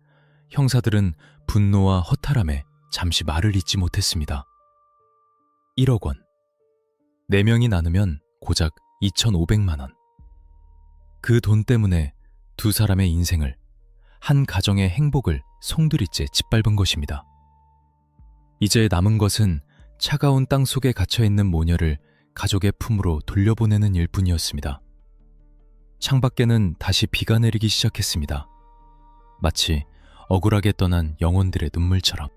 A: 형사들은 분노와 허탈함에 잠시 말을 잇지 못했습니다. 1억 원. 4명이 나누면 고작 2,500만 원. 그 돈 때문에 두 사람의 인생을, 한 가정의 행복을 송두리째 짓밟은 것입니다. 이제 남은 것은 차가운 땅 속에 갇혀있는 모녀를 가족의 품으로 돌려보내는 일뿐이었습니다. 창밖에는 다시 비가 내리기 시작했습니다. 마치 억울하게 떠난 영혼들의 눈물처럼.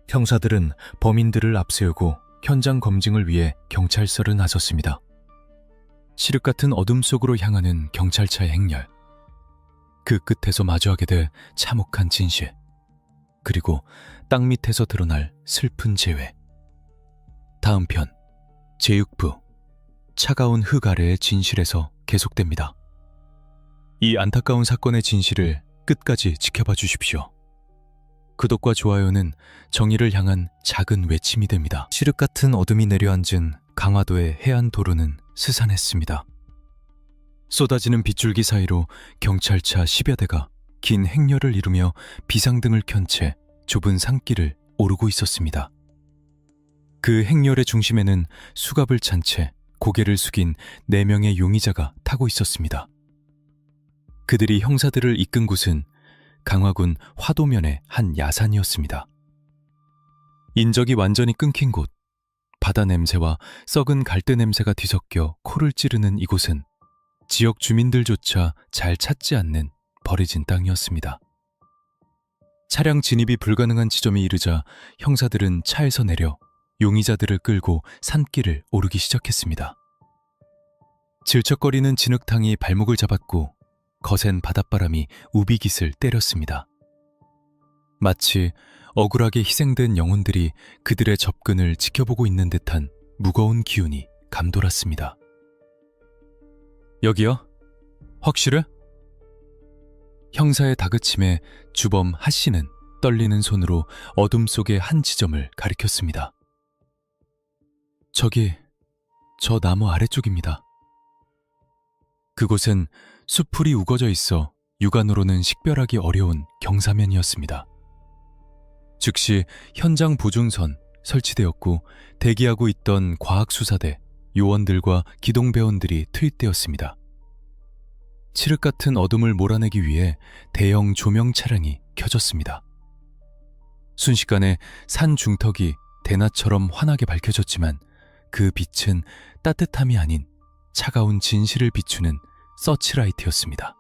A: 형사들은 범인들을 앞세우고 현장 검증을 위해 경찰서를 나섰습니다. 칠흑 같은 어둠 속으로 향하는 경찰차의 행렬. 그 끝에서 마주하게 될 참혹한 진실. 그리고 땅 밑에서 드러날 슬픈 재회. 다음 편 제6부 차가운 흙 아래의 진실에서 계속됩니다. 이 안타까운 사건의 진실을 끝까지 지켜봐 주십시오. 구독과 좋아요는 정의를 향한 작은 외침이 됩니다. 칠흑 같은 어둠이 내려앉은 강화도의 해안 도로는 스산했습니다. 쏟아지는 빗줄기 사이로 경찰차 10여 대가 긴 행렬을 이루며 비상등을 켠 채 좁은 산길을 오르고 있었습니다. 그 행렬의 중심에는 수갑을 찬 채 고개를 숙인 4명의 용의자가 타고 있었습니다. 그들이 형사들을 이끈 곳은 강화군 화도면의 한 야산이었습니다. 인적이 완전히 끊긴 곳, 바다 냄새와 썩은 갈대 냄새가 뒤섞여 코를 찌르는 이곳은 지역 주민들조차 잘 찾지 않는 버려진 땅이었습니다. 차량 진입이 불가능한 지점에 이르자 형사들은 차에서 내려 용의자들을 끌고 산길을 오르기 시작했습니다. 질척거리는 진흙탕이 발목을 잡았고 거센 바닷바람이 우비깃을 때렸습니다. 마치 억울하게 희생된 영혼들이 그들의 접근을 지켜보고 있는 듯한 무거운 기운이 감돌았습니다. 여기요? 확실해? 형사의 다그침에 주범 하씨는 떨리는 손으로 어둠 속의 한 지점을 가리켰습니다. 저기, 저 나무 아래쪽입니다. 그곳은 수풀이 우거져 있어 육안으로는 식별하기 어려운 경사면이었습니다. 즉시 현장 보존선 설치되었고 대기하고 있던 과학수사대, 요원들과 기동배원들이 투입되었습니다. 칠흑 같은 어둠을 몰아내기 위해 대형 조명 차량이 켜졌습니다. 순식간에 산 중턱이 대낮처럼 환하게 밝혀졌지만 그 빛은 따뜻함이 아닌 차가운 진실을 비추는 서치라이트였습니다.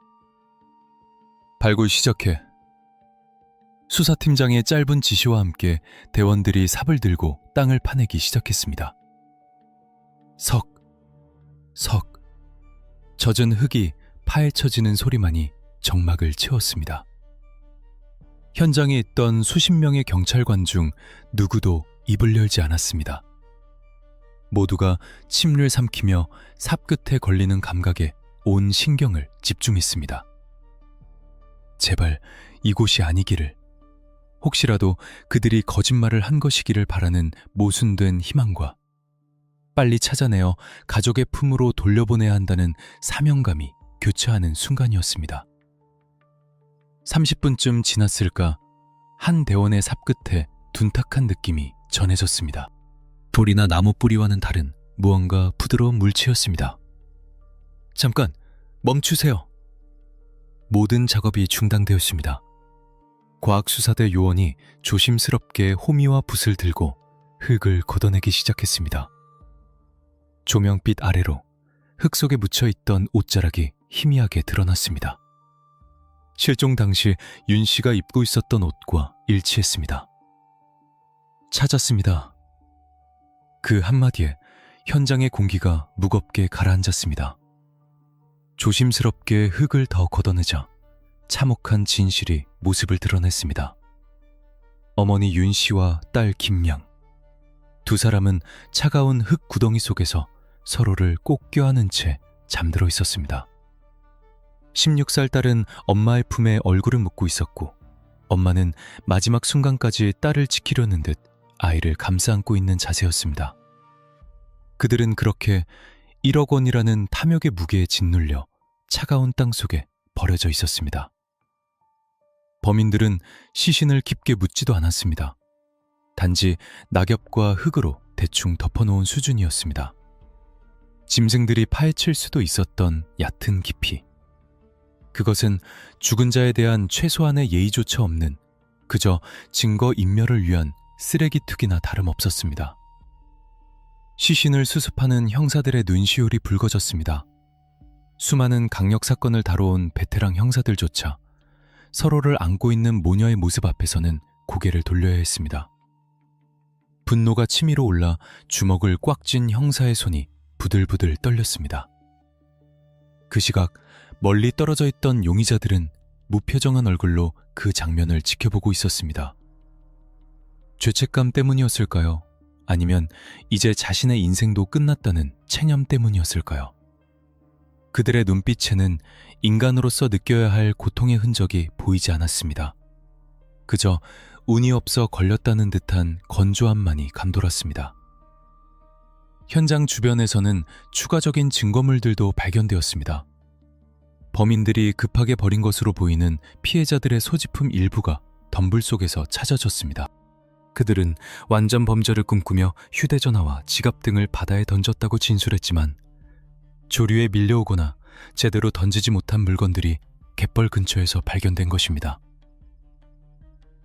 A: 발굴 시작해. 수사팀장의 짧은 지시와 함께 대원들이 삽을 들고 땅을 파내기 시작했습니다. 석. 젖은 흙이 파헤쳐지는 소리만이 정막을 채웠습니다. 현장에 있던 수십 명의 경찰관 중 누구도 입을 열지 않았습니다. 모두가 침을 삼키며 삽 끝에 걸리는 감각에 온 신경을 집중했습니다. 제발 이곳이 아니기를, 혹시라도 그들이 거짓말을 한 것이기를 바라는 모순된 희망과 빨리 찾아내어 가족의 품으로 돌려보내야 한다는 사명감이 교차하는 순간이었습니다. 30분쯤 지났을까 한 대원의 삽 끝에 둔탁한 느낌이 전해졌습니다. 돌이나 나무 뿌리와는 다른 무언가 부드러운 물체였습니다. 잠깐, 멈추세요. 모든 작업이 중단되었습니다. 과학수사대 요원이 조심스럽게 호미와 붓을 들고 흙을 걷어내기 시작했습니다. 조명빛 아래로 흙 속에 묻혀있던 옷자락이 희미하게 드러났습니다. 실종 당시 윤 씨가 입고 있었던 옷과 일치했습니다. 찾았습니다. 그 한마디에 현장의 공기가 무겁게 가라앉았습니다. 조심스럽게 흙을 더 걷어내자 참혹한 진실이 모습을 드러냈습니다. 어머니 윤 씨와 딸 김양. 두 사람은 차가운 흙 구덩이 속에서 서로를 꼭 껴안은 채 잠들어 있었습니다. 16살 딸은 엄마의 품에 얼굴을 묻고 있었고 엄마는 마지막 순간까지 딸을 지키려는 듯 아이를 감싸 안고 있는 자세였습니다. 그들은 그렇게 1억 원이라는 탐욕의 무게에 짓눌려 차가운 땅 속에 버려져 있었습니다. 범인들은 시신을 깊게 묻지도 않았습니다. 단지 낙엽과 흙으로 대충 덮어놓은 수준이었습니다. 짐승들이 파헤칠 수도 있었던 얕은 깊이. 그것은 죽은 자에 대한 최소한의 예의조차 없는 그저 증거 인멸을 위한 쓰레기투기나 다름없었습니다. 시신을 수습하는 형사들의 눈시울이 붉어졌습니다. 수많은 강력사건을 다뤄온 베테랑 형사들조차 서로를 안고 있는 모녀의 모습 앞에서는 고개를 돌려야 했습니다. 분노가 치밀어 올라 주먹을 꽉 쥔 형사의 손이 부들부들 떨렸습니다. 그 시각 멀리 떨어져 있던 용의자들은 무표정한 얼굴로 그 장면을 지켜보고 있었습니다. 죄책감 때문이었을까요? 아니면 이제 자신의 인생도 끝났다는 체념 때문이었을까요? 그들의 눈빛에는 인간으로서 느껴야 할 고통의 흔적이 보이지 않았습니다. 그저 운이 없어 걸렸다는 듯한 건조함만이 감돌았습니다. 현장 주변에서는 추가적인 증거물들도 발견되었습니다. 범인들이 급하게 버린 것으로 보이는 피해자들의 소지품 일부가 덤불 속에서 찾아졌습니다. 그들은 완전 범죄를 꿈꾸며 휴대전화와 지갑 등을 바다에 던졌다고 진술했지만 조류에 밀려오거나 제대로 던지지 못한 물건들이 갯벌 근처에서 발견된 것입니다.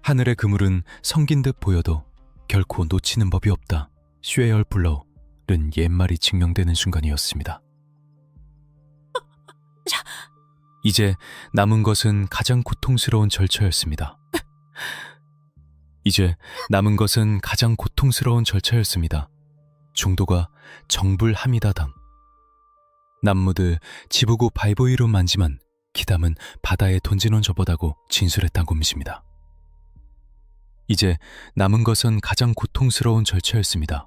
A: 하늘의 그물은 성긴 듯 보여도 결코 놓치는 법이 없다. 쉐얼 블로우는 옛말이 증명되는 순간이었습니다. 이제 남은 것은 가장 고통스러운 절차였습니다. 중도가 정불합니다당. 남무드 지부구 바이보이로 만지만 기담은 바다에 던지는 저보다고 진술했단 것입니다. 이제 남은 것은 가장 고통스러운 절차였습니다.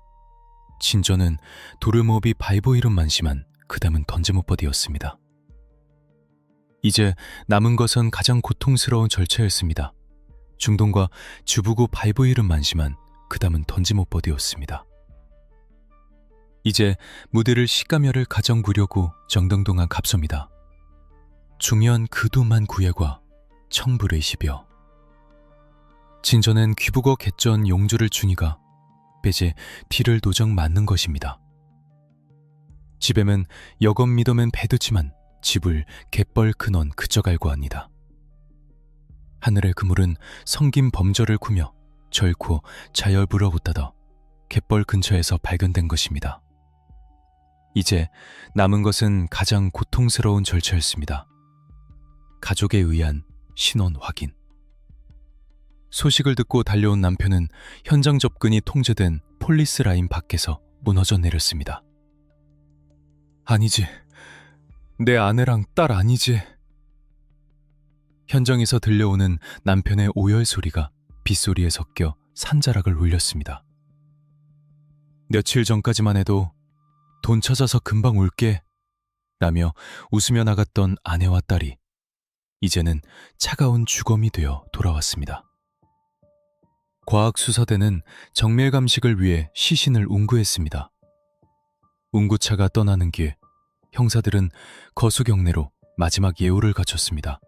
A: 진저는 도르모비 바이보이로 만시만 그담은 던지못버디였습니다. 이제 남은 것은 가장 고통스러운 절차였습니다. 중동과 주부구 바이보이름 만시만 그담은 던지못버디였습니다. 이제 무대를 시가멸을 가정부려고 정등동한 갑소입니다. 중연 그도만 구예과 청불의 시벼. 진전엔 귀북어 개전 용주를 주니가 빼제 뒤를 도정 맞는 것입니다. 집에면 여건 믿어면 배두지만 집을 갯벌 근원 그저 갈고 합니다. 하늘의 그물은 성긴 범저를 꾸며 절코 자열부러붙다더 갯벌 근처에서 발견된 것입니다. 이제 남은 것은 가장 고통스러운 절차였습니다. 가족에 의한 신원 확인. 소식을 듣고 달려온 남편은 현장 접근이 통제된 폴리스 라인 밖에서 무너져 내렸습니다. 아니지. 내 아내랑 딸 아니지. 현장에서 들려오는 남편의 오열 소리가 빗소리에 섞여 산자락을 울렸습니다. 며칠 전까지만 해도 돈 찾아서 금방 올게 라며 웃으며 나갔던 아내와 딸이 이제는 차가운 주검이 되어 돌아왔습니다. 과학수사대는 정밀감식을 위해 시신을 운구했습니다. 운구차가 떠나는 길, 형사들은 거수경례로 마지막 예우를 갖췄습니다.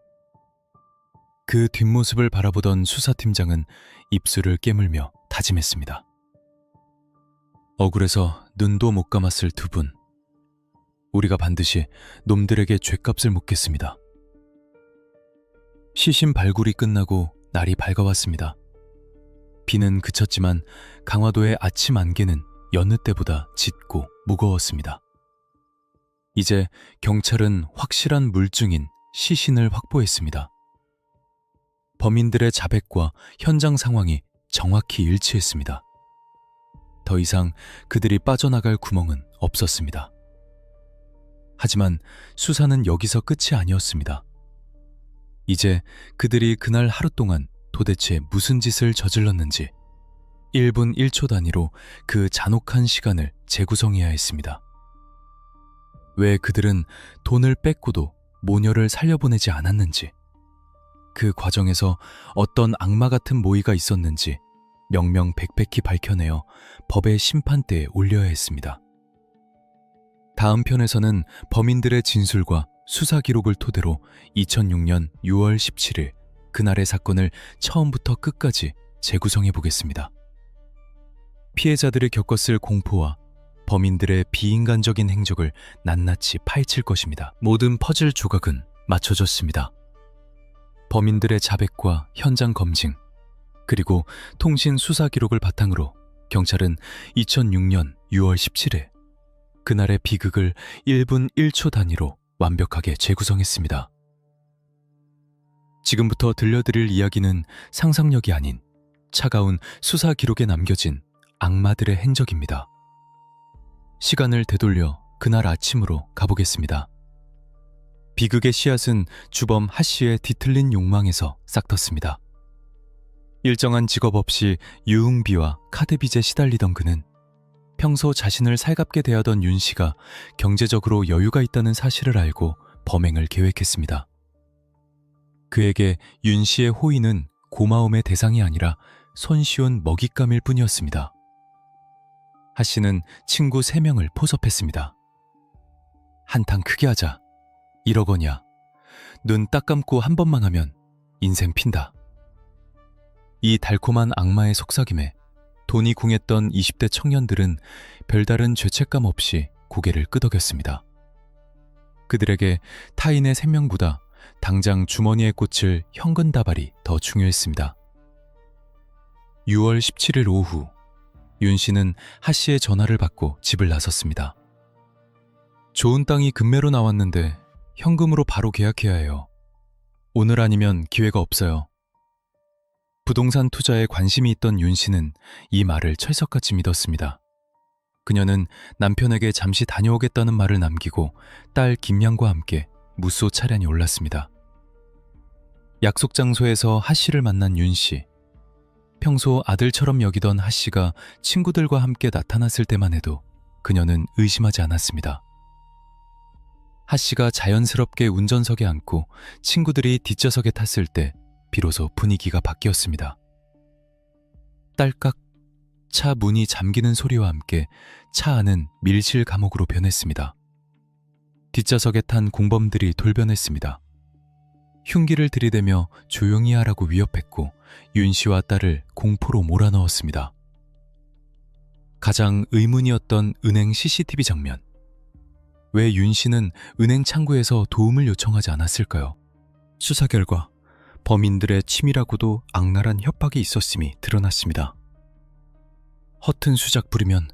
A: 그 뒷모습을 바라보던 수사팀장은 입술을 깨물며 다짐했습니다. 억울해서 눈도 못 감았을 두 분. 우리가 반드시 놈들에게 죗값을 묻겠습니다. 시신 발굴이 끝나고 날이 밝아왔습니다. 비는 그쳤지만 강화도의 아침 안개는 여느 때보다 짙고 무거웠습니다. 이제 경찰은 확실한 물증인 시신을 확보했습니다. 범인들의 자백과 현장 상황이 정확히 일치했습니다. 더 이상 그들이 빠져나갈 구멍은 없었습니다. 하지만 수사는 여기서 끝이 아니었습니다. 이제 그들이 그날 하루 동안 도대체 무슨 짓을 저질렀는지 1분 1초 단위로 그 잔혹한 시간을 재구성해야 했습니다. 왜 그들은 돈을 뺏고도 모녀를 살려보내지 않았는지, 그 과정에서 어떤 악마 같은 모의가 있었는지 명명백백히 밝혀내어 법의 심판대에 올려야 했습니다. 다음 편에서는 범인들의 진술과 수사 기록을 토대로 2006년 6월 17일 그날의 사건을 처음부터 끝까지 재구성해 보겠습니다. 피해자들이 겪었을 공포와 범인들의 비인간적인 행적을 낱낱이 파헤칠 것입니다. 모든 퍼즐 조각은 맞춰졌습니다. 범인들의 자백과 현장 검증, 그리고 통신 수사 기록을 바탕으로 경찰은 2006년 6월 17일 그날의 비극을 1분 1초 단위로 완벽하게 재구성했습니다. 지금부터 들려드릴 이야기는 상상력이 아닌 차가운 수사 기록에 남겨진 악마들의 행적입니다. 시간을 되돌려 그날 아침으로 가보겠습니다. 비극의 씨앗은 주범 하 씨의 뒤틀린 욕망에서 싹텄습니다. 일정한 직업 없이 유흥비와 카드빚에 시달리던 그는 평소 자신을 살갑게 대하던 윤 씨가 경제적으로 여유가 있다는 사실을 알고 범행을 계획했습니다. 그에게 윤 씨의 호의는 고마움의 대상이 아니라 손쉬운 먹잇감일 뿐이었습니다. 하 씨는 친구 3명을 포섭했습니다. 한탕 크게 하자. 1억 원이야. 눈 딱 감고 한 번만 하면 인생 핀다. 이 달콤한 악마의 속삭임에 돈이 궁했던 20대 청년들은 별다른 죄책감 없이 고개를 끄덕였습니다. 그들에게 타인의 생명보다 당장 주머니에 꽂힐 현금 다발이 더 중요했습니다. 6월 17일 오후, 윤 씨는 하 씨의 전화를 받고 집을 나섰습니다. 좋은 땅이 급매로 나왔는데 현금으로 바로 계약해야 해요. 오늘 아니면 기회가 없어요. 부동산 투자에 관심이 있던 윤 씨는 이 말을 철석같이 믿었습니다. 그녀는 남편에게 잠시 다녀오겠다는 말을 남기고 딸 김양과 함께 무쏘 차량에 올랐습니다. 약속 장소에서 하 씨를 만난 윤 씨. 평소 아들처럼 여기던 하 씨가 친구들과 함께 나타났을 때만 해도 그녀는 의심하지 않았습니다. 하 씨가 자연스럽게 운전석에 앉고 친구들이 뒷좌석에 탔을 때 비로소 분위기가 바뀌었습니다. 딸깍 차 문이 잠기는 소리와 함께 차 안은 밀실 감옥으로 변했습니다. 뒷좌석에 탄 공범들이 돌변했습니다. 흉기를 들이대며 조용히 하라고 위협했고 윤 씨와 딸을 공포로 몰아넣었습니다. 가장 의문이었던 은행 CCTV 장면. 왜 윤 씨는 은행 창구에서 도움을 요청하지 않았을까요? 수사 결과 범인들의 치밀하고도 악랄한 협박이 있었음이 드러났습니다. 허튼 수작 부리면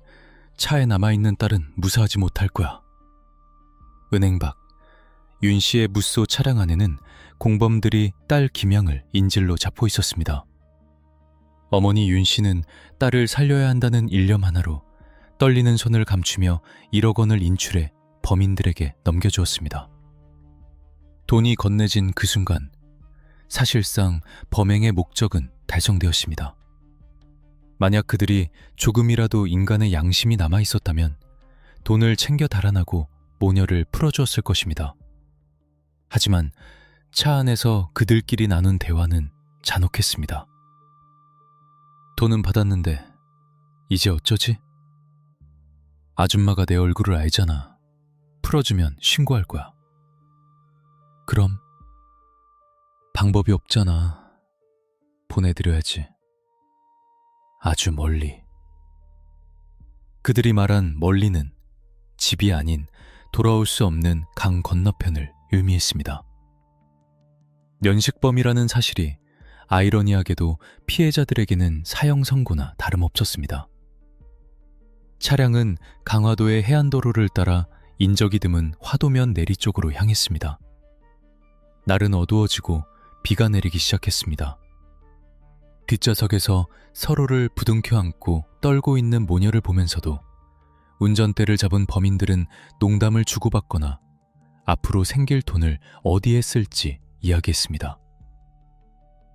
A: 차에 남아있는 딸은 무사하지 못할 거야. 은행 밖 윤 씨의 무쏘 차량 안에는 공범들이 딸 김양을 인질로 잡고 있었습니다. 어머니 윤 씨는 딸을 살려야 한다는 일념 하나로 떨리는 손을 감추며 1억 원을 인출해 범인들에게 넘겨주었습니다. 돈이 건네진 그 순간 사실상 범행의 목적은 달성되었습니다. 만약 그들이 조금이라도 인간의 양심이 남아있었다면 돈을 챙겨 달아나고 모녀를 풀어주었을 것입니다. 하지만 차 안에서 그들끼리 나눈 대화는 잔혹했습니다. 돈은 받았는데 이제 어쩌지? 아줌마가 내 얼굴을 알잖아. 풀어주면 신고할 거야. 그럼 방법이 없잖아. 보내드려야지. 아주 멀리. 그들이 말한 멀리는 집이 아닌 돌아올 수 없는 강 건너편을 의미했습니다. 면식범이라는 사실이 아이러니하게도 피해자들에게는 사형 선고나 다름없었습니다. 차량은 강화도의 해안도로를 따라 인적이 드문 화도면 내리 쪽으로 향했습니다. 날은 어두워지고 비가 내리기 시작했습니다. 뒷좌석에서 서로를 부둥켜 안고 떨고 있는 모녀를 보면서도 운전대를 잡은 범인들은 농담을 주고받거나 앞으로 생길 돈을 어디에 쓸지 이야기했습니다.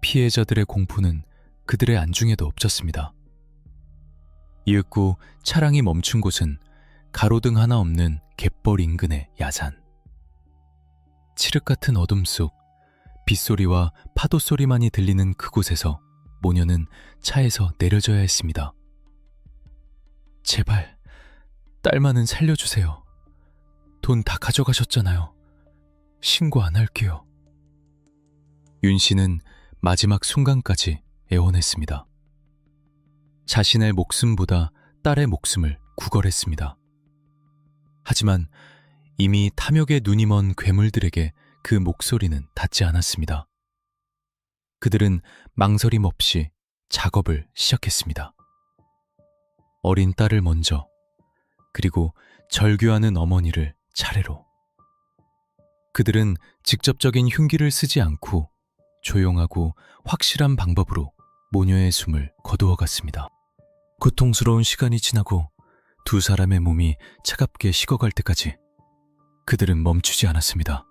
A: 피해자들의 공포는 그들의 안중에도 엎쳤습니다. 이윽고 차량이 멈춘 곳은 가로등 하나 없는 갯벌 인근의 야산. 칠흑 같은 어둠 속 빗소리와 파도 소리만이 들리는 그곳에서 모녀는 차에서 내려져야 했습니다. 제발 딸만은 살려주세요. 돈 다 가져가셨잖아요. 신고 안 할게요. 윤 씨는 마지막 순간까지 애원했습니다. 자신의 목숨보다 딸의 목숨을 구걸했습니다. 하지만 이미 탐욕에 눈이 먼 괴물들에게 그 목소리는 닿지 않았습니다. 그들은 망설임 없이 작업을 시작했습니다. 어린 딸을 먼저, 그리고 절규하는 어머니를 차례로. 그들은 직접적인 흉기를 쓰지 않고 조용하고 확실한 방법으로 모녀의 숨을 거두어갔습니다. 고통스러운 시간이 지나고 두 사람의 몸이 차갑게 식어갈 때까지 그들은 멈추지 않았습니다.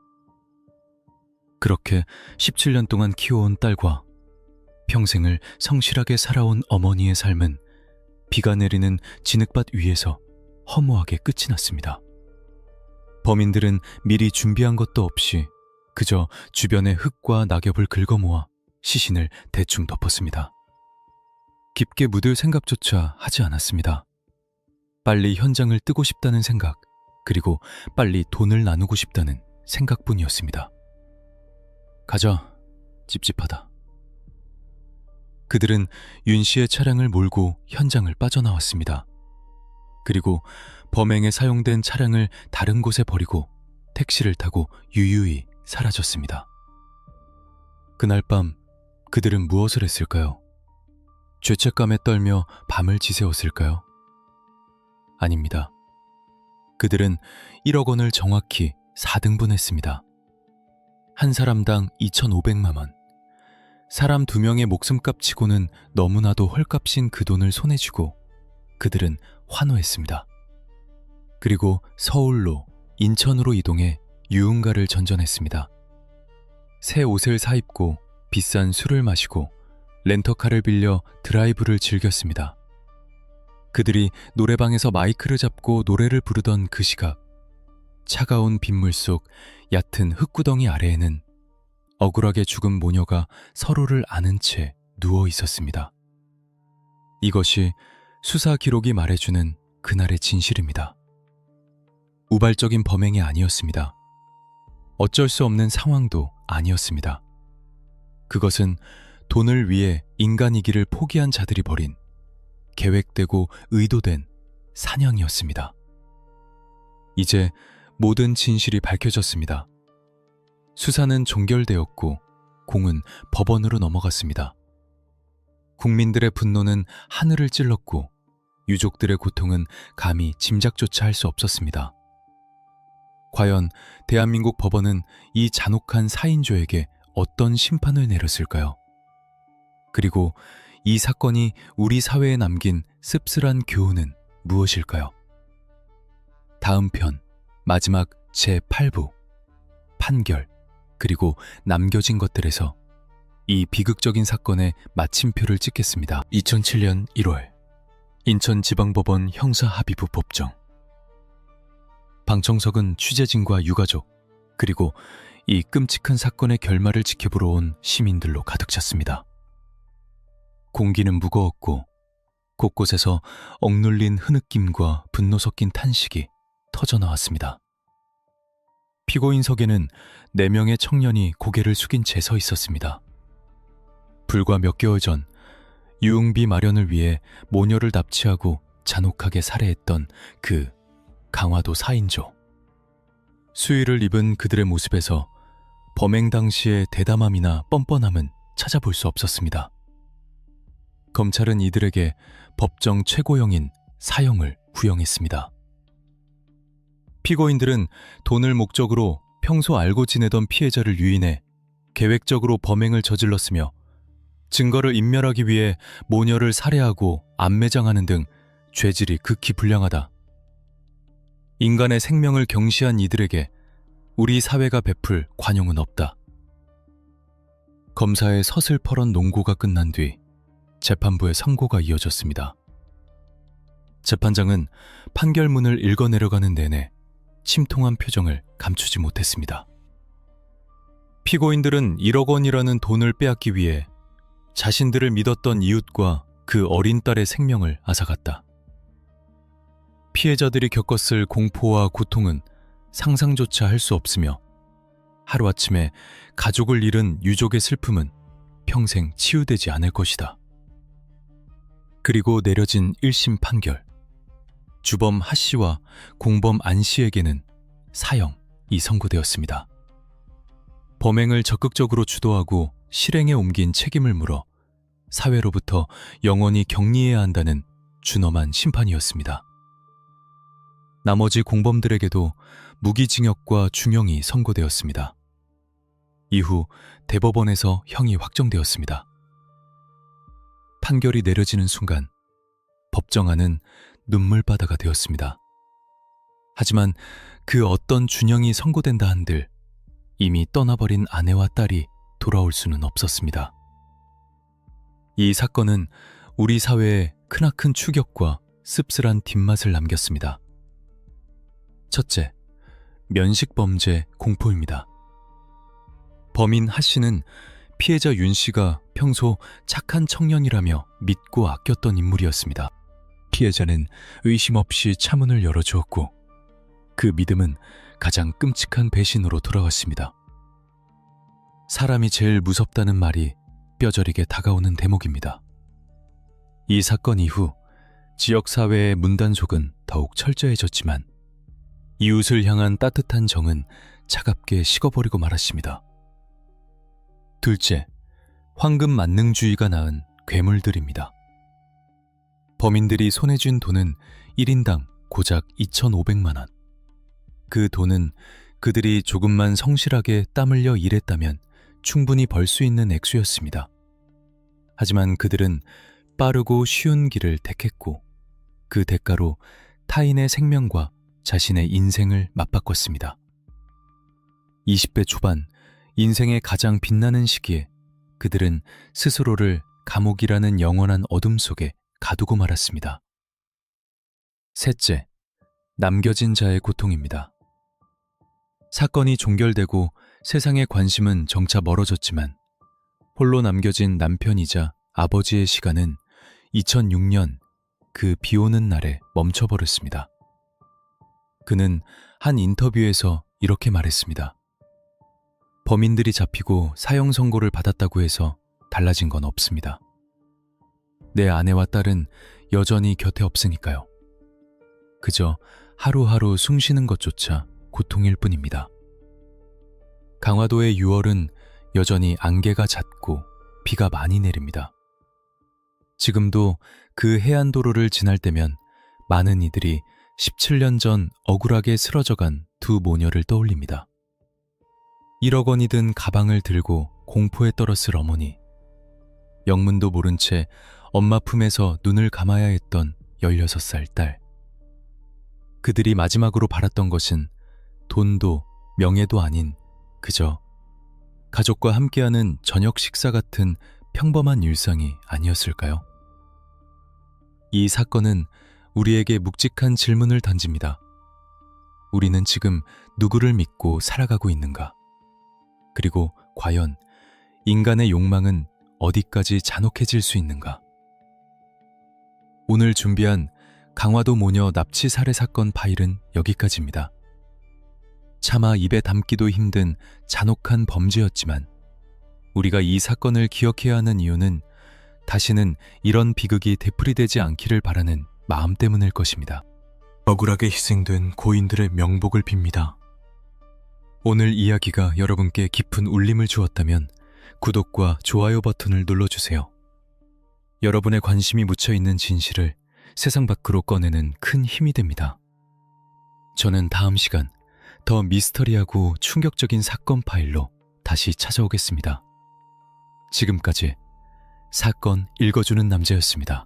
A: 그렇게 17년 동안 키워온 딸과 평생을 성실하게 살아온 어머니의 삶은 비가 내리는 진흙밭 위에서 허무하게 끝이 났습니다. 범인들은 미리 준비한 것도 없이 그저 주변의 흙과 낙엽을 긁어모아 시신을 대충 덮었습니다. 깊게 묻을 생각조차 하지 않았습니다. 빨리 현장을 뜨고 싶다는 생각, 그리고 빨리 돈을 나누고 싶다는 생각뿐이었습니다. 가자, 찝찝하다. 그들은 윤 씨의 차량을 몰고 현장을 빠져나왔습니다. 그리고 범행에 사용된 차량을 다른 곳에 버리고 택시를 타고 유유히 사라졌습니다. 그날 밤 그들은 무엇을 했을까요? 죄책감에 떨며 밤을 지새웠을까요? 아닙니다. 그들은 1억 원을 정확히 4등분했습니다. 한 사람당 2,500만 원. 사람 2명의 목숨값 치고는 너무나도 헐값인 그 돈을 손에 쥐고 그들은 환호했습니다. 그리고 서울로, 인천으로 이동해 유흥가를 전전했습니다. 새 옷을 사입고 비싼 술을 마시고 렌터카를 빌려 드라이브를 즐겼습니다. 그들이 노래방에서 마이크를 잡고 노래를 부르던 그 시각, 차가운 빗물 속 얕은 흙구덩이 아래에는 억울하게 죽은 모녀가 서로를 아는 채 누워 있었습니다. 이것이 수사 기록이 말해주는 그날의 진실입니다. 우발적인 범행이 아니었습니다. 어쩔 수 없는 상황도 아니었습니다. 그것은 돈을 위해 인간이기를 포기한 자들이 벌인 계획되고 의도된 사냥이었습니다. 이제 모든 진실이 밝혀졌습니다. 수사는 종결되었고 공은 법원으로 넘어갔습니다. 국민들의 분노는 하늘을 찔렀고 유족들의 고통은 감히 짐작조차 할 수 없었습니다. 과연 대한민국 법원은 이 잔혹한 살인조에게 어떤 심판을 내렸을까요? 그리고 이 사건이 우리 사회에 남긴 씁쓸한 교훈은 무엇일까요? 다음 편, 마지막 제8부, 판결, 그리고 남겨진 것들에서 이 비극적인 사건의 마침표를 찍겠습니다. 2007년 1월, 인천지방법원 형사합의부 법정. 방청석은 취재진과 유가족, 그리고 이 끔찍한 사건의 결말을 지켜보러 온 시민들로 가득 찼습니다. 공기는 무거웠고 곳곳에서 억눌린 흐느낌과 분노 섞인 탄식이 터져나왔습니다. 피고인석에는 4명의 청년이 고개를 숙인 채 서 있었습니다. 불과 몇 개월 전 유흥비 마련을 위해 모녀를 납치하고 잔혹하게 살해했던 그 강화도 4인조. 수의를 입은 그들의 모습에서 범행 당시의 대담함이나 뻔뻔함은 찾아볼 수 없었습니다. 검찰은 이들에게 법정 최고형인 사형을 구형했습니다. 피고인들은 돈을 목적으로 평소 알고 지내던 피해자를 유인해 계획적으로 범행을 저질렀으며 증거를 인멸하기 위해 모녀를 살해하고 암매장하는 등 죄질이 극히 불량하다. 인간의 생명을 경시한 이들에게 우리 사회가 베풀 관용은 없다. 검사의 서슬퍼런 논고가 끝난 뒤 재판부의 선고가 이어졌습니다. 재판장은 판결문을 읽어내려가는 내내 침통한 표정을 감추지 못했습니다. 피고인들은 1억 원이라는 돈을 빼앗기 위해 자신들을 믿었던 이웃과 그 어린 딸의 생명을 앗아갔다. 피해자들이 겪었을 공포와 고통은 상상조차 할 수 없으며 하루아침에 가족을 잃은 유족의 슬픔은 평생 치유되지 않을 것이다. 그리고 내려진 1심 판결. 주범 하 씨와 공범 안 씨에게는 사형이 선고되었습니다. 범행을 적극적으로 주도하고 실행에 옮긴 책임을 물어 사회로부터 영원히 격리해야 한다는 준엄한 심판이었습니다. 나머지 공범들에게도 무기징역과 중형이 선고되었습니다. 이후 대법원에서 형이 확정되었습니다. 판결이 내려지는 순간 법정안은 눈물바다가 되었습니다. 하지만 그 어떤 준형이 선고된다 한들 이미 떠나버린 아내와 딸이 돌아올 수는 없었습니다. 이 사건은 우리 사회에 크나큰 충격과 씁쓸한 뒷맛을 남겼습니다. 첫째, 면식범죄 공포입니다. 범인 하 씨는 피해자 윤 씨가 평소 착한 청년이라며 믿고 아꼈던 인물이었습니다. 피해자는 의심 없이 차문을 열어주었고 그 믿음은 가장 끔찍한 배신으로 돌아왔습니다. 사람이 제일 무섭다는 말이 뼈저리게 다가오는 대목입니다. 이 사건 이후 지역사회의 문단속은 더욱 철저해졌지만 이웃을 향한 따뜻한 정은 차갑게 식어버리고 말았습니다. 둘째, 황금 만능주의가 낳은 괴물들입니다. 범인들이 손에 쥔 돈은 1인당 고작 2,500만 원. 그 돈은 그들이 조금만 성실하게 땀 흘려 일했다면 충분히 벌 수 있는 액수였습니다. 하지만 그들은 빠르고 쉬운 길을 택했고 그 대가로 타인의 생명과 자신의 인생을 맞바꿨습니다. 20대 초반, 인생의 가장 빛나는 시기에 그들은 스스로를 감옥이라는 영원한 어둠 속에 가두고 말았습니다. 셋째, 남겨진 자의 고통입니다. 사건이 종결되고 세상의 관심은 정차 멀어졌지만 홀로 남겨진 남편이자 아버지의 시간은 2006년 그 비오는 날에 멈춰버렸습니다. 그는 한 인터뷰에서 이렇게 말했습니다. 범인들이 잡히고 사형 선고를 받았다고 해서 달라진 건 없습니다. 내 아내와 딸은 여전히 곁에 없으니까요. 그저 하루하루 숨쉬는 것조차 고통일 뿐입니다. 강화도의 6월은 여전히 안개가 잦고 비가 많이 내립니다. 지금도 그 해안도로를 지날 때면 많은 이들이 17년 전 억울하게 쓰러져간 두 모녀를 떠올립니다. 1억 원이 든 가방을 들고 공포에 떨었을 어머니, 영문도 모른 채 엄마 품에서 눈을 감아야 했던 16살 딸. 그들이 마지막으로 바랐던 것은 돈도 명예도 아닌 그저 가족과 함께하는 저녁 식사 같은 평범한 일상이 아니었을까요? 이 사건은 우리에게 묵직한 질문을 던집니다. 우리는 지금 누구를 믿고 살아가고 있는가? 그리고 과연 인간의 욕망은 어디까지 잔혹해질 수 있는가? 오늘 준비한 강화도 모녀 납치 살해 사건 파일은 여기까지입니다. 차마 입에 담기도 힘든 잔혹한 범죄였지만 우리가 이 사건을 기억해야 하는 이유는 다시는 이런 비극이 되풀이되지 않기를 바라는 마음 때문일 것입니다. 억울하게 희생된 고인들의 명복을 빕니다. 오늘 이야기가 여러분께 깊은 울림을 주었다면 구독과 좋아요 버튼을 눌러주세요. 여러분의 관심이 묻혀있는 진실을 세상 밖으로 꺼내는 큰 힘이 됩니다. 저는 다음 시간 더 미스터리하고 충격적인 사건 파일로 다시 찾아오겠습니다. 지금까지 사건 읽어주는 남자였습니다.